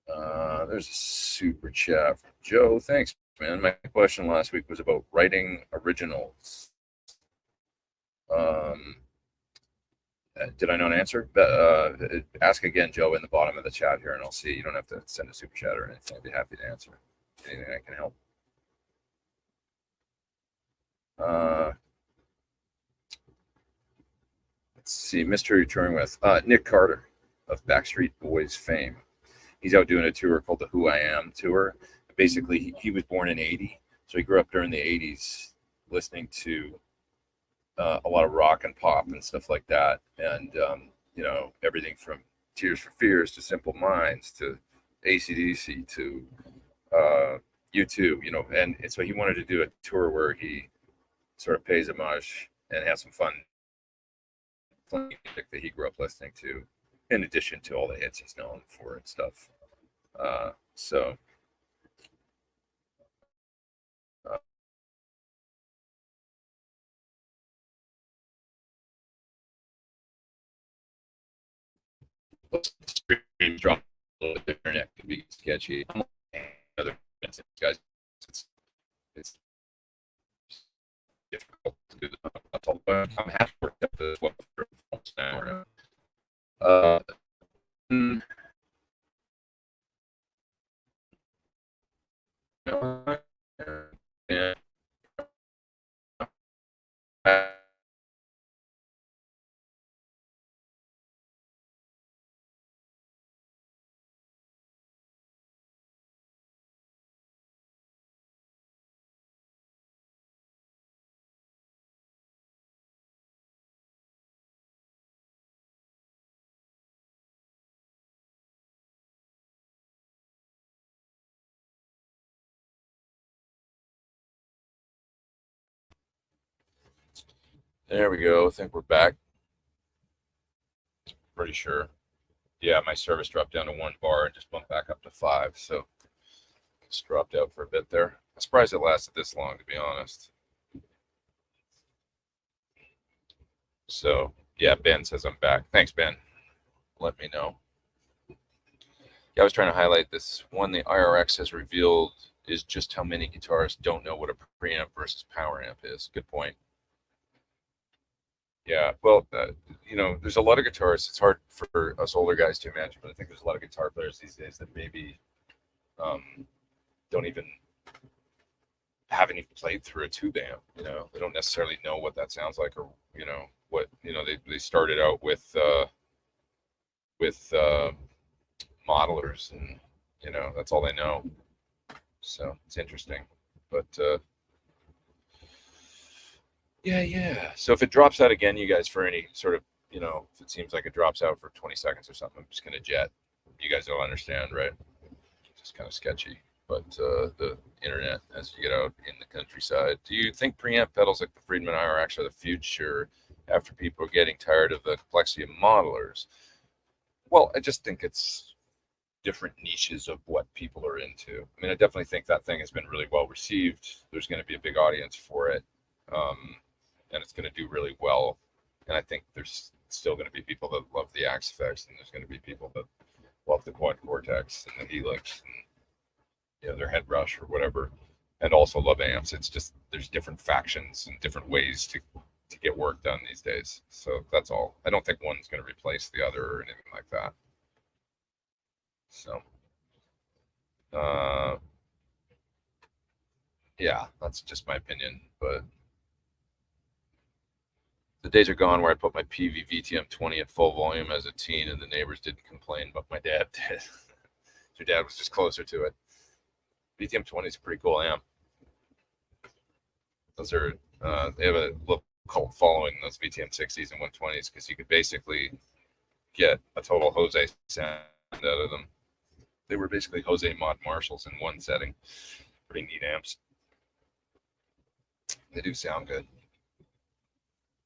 there's a super chat from Joe. Thanks, man. My question last week was about writing originals. Did I not answer? Ask again, Joe, in the bottom of the chat here, and I'll see. You don't have to send a super chat or anything. I'd be happy to answer anything I can help. Let's see. Mystery touring with Nick Carter of Backstreet Boys fame. He's out doing a tour called the Who I Am tour. Basically, he was born in '80, so he grew up during the '80s, listening to a lot of rock and pop and stuff like that, and everything from Tears for Fears to Simple Minds to ACDC to U2, and so he wanted to do a tour where he sort of pays homage and has some fun playing music that he grew up listening to, in addition to all the hits he's known for and stuff. So streams drop a little bit, internet can be sketchy. Other guys, it's difficult to do the I'm half worked up as well for now. There we go. I think we're back. Pretty sure. Yeah, my service dropped down to 1 bar and just bumped back up to 5. So just dropped out for a bit there. I'm surprised it lasted this long, to be honest. So yeah, Ben says I'm back. Thanks, Ben. Let me know. Yeah, I was trying to highlight this one. The IRX has revealed is just how many guitarists don't know what a preamp versus power amp is. Good point. Yeah, well, there's a lot of guitarists. It's hard for us older guys to imagine, but I think there's a lot of guitar players these days that maybe don't even haven't even played through a tube amp. They don't necessarily know what that sounds like, or what they started out with modelers, and that's all they know. So it's interesting, but yeah. So if it drops out again, you guys, for any sort of, if it seems like it drops out for 20 seconds or something, I'm just gonna jet. You guys don't understand, right? It's just kind of sketchy. But the internet, as you get out in the countryside, do you think preamp pedals like the Friedman IRX are the future after people are getting tired of the complexity of modelers? Well, I just think it's different niches of what people are into. I mean, I definitely think that thing has been really well received. There's going to be a big audience for it, and it's going to do really well. And I think there's still going to be people that love the Axe Effects, and there's going to be people that love the Quad Cortex and the Helix, and their Head Rush or whatever, and also love amps. It's just there's different factions and different ways to get work done these days. So that's all. I don't think one's going to replace the other or anything like that. So, yeah, that's just my opinion. But the days are gone where I put my PV VTM 20 at full volume as a teen and the neighbors didn't complain, but my dad did. Your dad was just closer to it. VTM 20 is a pretty cool amp. Those are, they have a little cult following, those VTM 60s and 120s, because you could basically get a total Jose sound out of them. They were basically Jose Mod Marshalls in one setting. Pretty neat amps. They do sound good.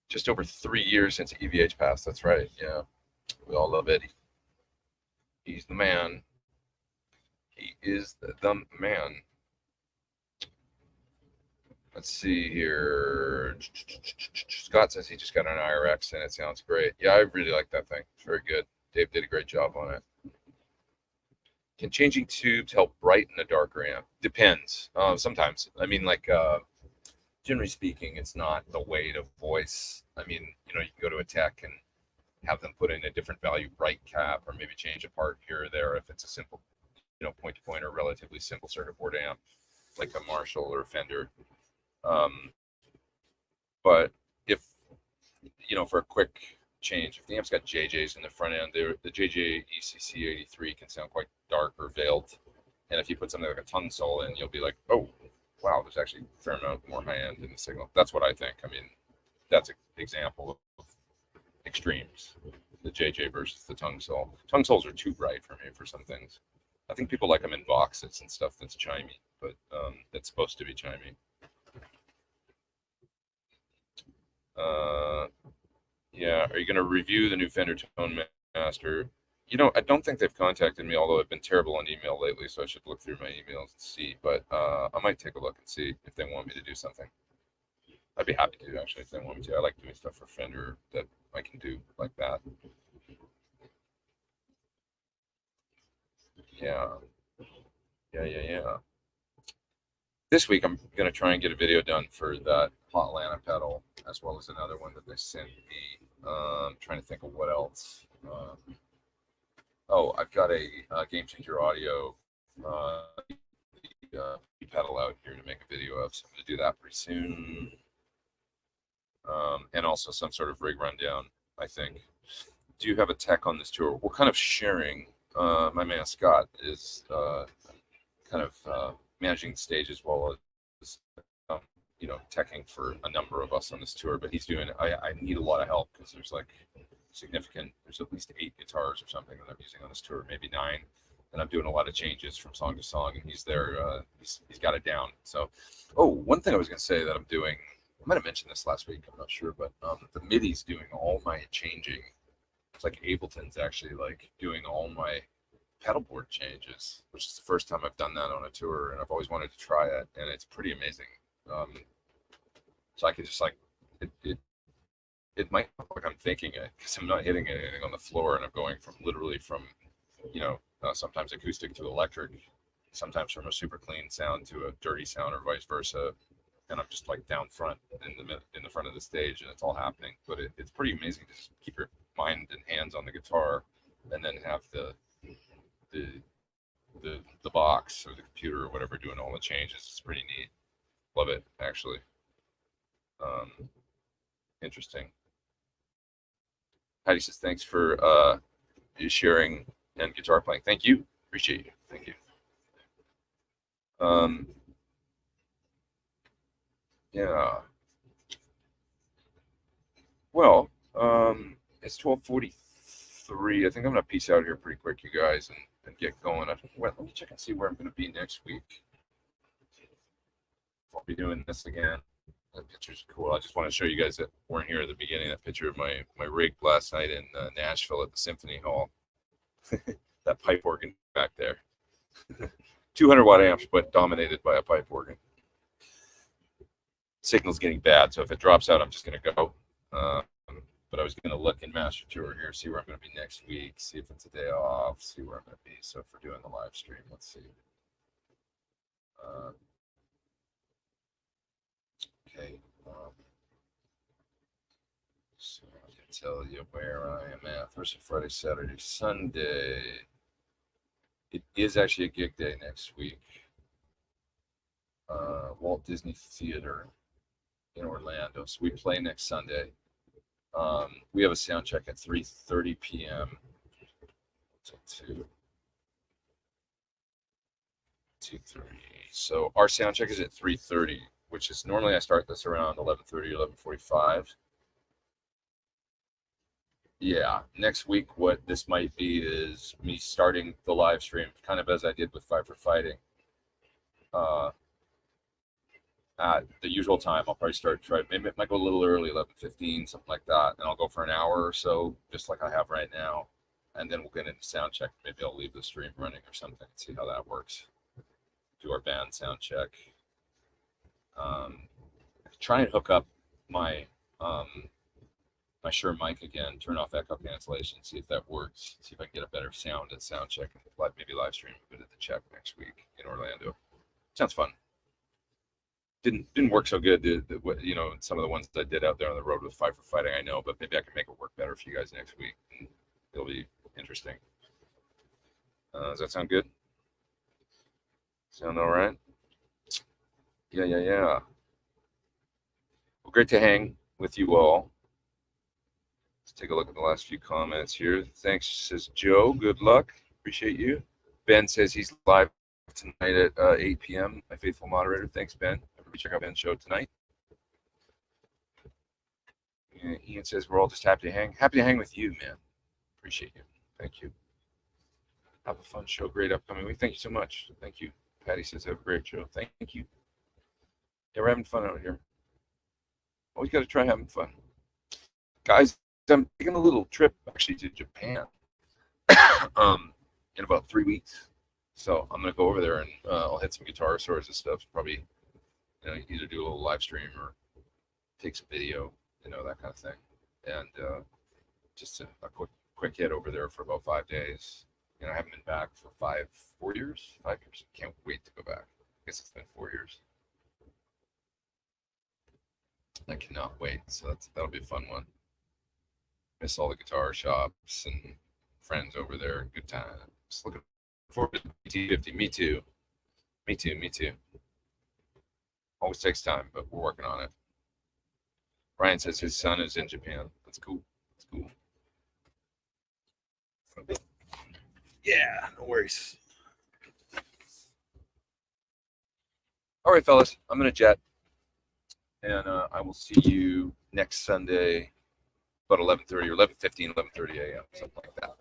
Just over 3 years since EVH passed. That's right. Yeah. We all love Eddie. He's the man. He is the man. Let's see here. Scott says he just got an IRX and it sounds great. Yeah, I really like that thing. It's very good. Dave did a great job on it. Can changing tubes help brighten a darker amp? Depends. Sometimes. I mean, like, generally speaking, it's not the weight of voice. I mean, you can go to a tech and have them put in a different value bright cap, or maybe change a part here or there if it's a simple, point to point or relatively simple circuit board amp, like a Marshall or a Fender. But if, for a quick change, if the amp's got JJs in the front end, the JJ ECC 83 can sound quite dark or veiled. And if you put something like a tongue soul in, you'll be like, oh, wow, there's actually a fair amount more high end in the signal. That's what I think. I mean, that's an example of extremes, the JJ versus the tongue soul. Tongue souls are too bright for me for some things. I think people like them in boxes and stuff that's chimey, but that's supposed to be chimey. Yeah, are you going to review the new Fender Tone Master? I don't think they've contacted me, although I've been terrible on email lately, so I should look through my emails and see. But I might take a look and see if they want me to do something. I'd be happy to, actually, if they want me to. I like doing stuff for Fender that I can do like that. Yeah. This week, I'm going to try and get a video done for that Hot Lana pedal, as well as another one that they sent me. I'm trying to think of what else. I've got a Game Changer Audio pedal out here to make a video of, so I'm going to do that pretty soon. And also some sort of rig rundown, I think. Do you have a tech on this tour? We're kind of sharing. My man Scott is kind of managing the stage as well as teching for a number of us on this tour. But he's doing. I need a lot of help because there's at least 8 guitars or something that I'm using on this tour, maybe 9, and I'm doing a lot of changes from song to song, and he's there. He's got it down. So, one thing I was going to say that I'm doing I might have mentioned this last week. I'm not sure, but the MIDI's doing all my changing. It's like Ableton's actually like doing all my pedal board changes, which is the first time I've done that on a tour, and I've always wanted to try it, and it's pretty amazing. So I could just like it might look like I'm faking it because I'm not hitting anything on the floor, and I'm going from literally from sometimes acoustic to electric, sometimes from a super clean sound to a dirty sound, or vice versa. And I'm just like down front in the front of the stage, and it's all happening. But it's pretty amazing to just keep your mind and hands on the guitar, and then have the box or the computer or whatever doing all the changes. It's pretty neat. Love it, actually. Interesting. Patty says, thanks for sharing and guitar playing. Thank you. Appreciate you. Thank you. Yeah. Well, it's 12:43. I think I'm gonna peace out here pretty quick, you guys, and get going. Let me check and see where I'm gonna be next week. I'll be doing this again. That picture's cool. I just want to show you guys that weren't here at the beginning. That picture of my rig last night in Nashville at the Symphony Hall. That pipe organ back there. 200-watt amps, but dominated by a pipe organ. Signal's getting bad, so if it drops out, I'm just going to go. But I was going to look in Master Tour here, see where I'm going to be next week, see if it's a day off, see where I'm going to be. So if we're doing the live stream, let's see. Okay. So I can tell you where I am at. Thursday, Friday, Saturday, Sunday. It is actually a gig day next week. Walt Disney Theater in Orlando. So we play next Sunday. We have a sound check at 3:30 p.m. till 2:30. So our sound check is at 3:30, which is normally I start this around 11:30, 11:45. Yeah, next week what this might be is me starting the live stream kind of as I did with Fight for Fighting. At the usual time, I'll probably maybe it might go a little early, 11:15, something like that, and I'll go for an hour or so, just like I have right now, and then we'll get into sound check. Maybe I'll leave the stream running or something and see how that works. Do our band sound check. Try and hook up my my Shure mic again, turn off echo cancellation, see if that works, see if I can get a better sound at sound check, maybe live stream a bit at the check next week in Orlando. Sounds fun. Didn't work so good, some of the ones that I did out there on the road with Fight for Fighting, I know, but maybe I can make it work better for you guys next week. It'll be interesting. Does that sound good? Sound all right? Yeah. Well, great to hang with you all. Let's take a look at the last few comments here. Thanks, says Joe. Good luck. Appreciate you. Ben says he's live tonight at 8 p.m. My faithful moderator. Thanks, Ben. Everybody check out Ben's show tonight. And Ian says we're all just happy to hang. Happy to hang with you, man. Appreciate you. Thank you. Have a fun show. Great upcoming week. Thank you so much. Thank you. Patty says have a great show. Thank you. Yeah, we're having fun out here. Always got to try having fun. Guys, I'm taking a little trip actually to Japan in about 3 weeks. So I'm going to go over there and I'll hit some guitar stores and stuff. Probably either do a little live stream or take some video, that kind of thing. And just a quick hit over there for about 5 days. I haven't been back for 4 years. 5 years. Can't wait to go back. I guess it's been 4 years. I cannot wait. So that'll be a fun one. Miss all the guitar shops and friends over there. Good time. Just looking forward to T50. Me too. Always takes time, but we're working on it. Ryan says his son is in Japan. That's cool. Yeah, no worries. All right, fellas, I'm going to jet. And I will see you next Sunday about 11:30 or 11:15, 11:30 a.m., something like that.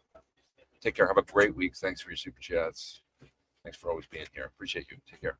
Take care. Have a great week. Thanks for your super chats. Thanks for always being here. Appreciate you. Take care.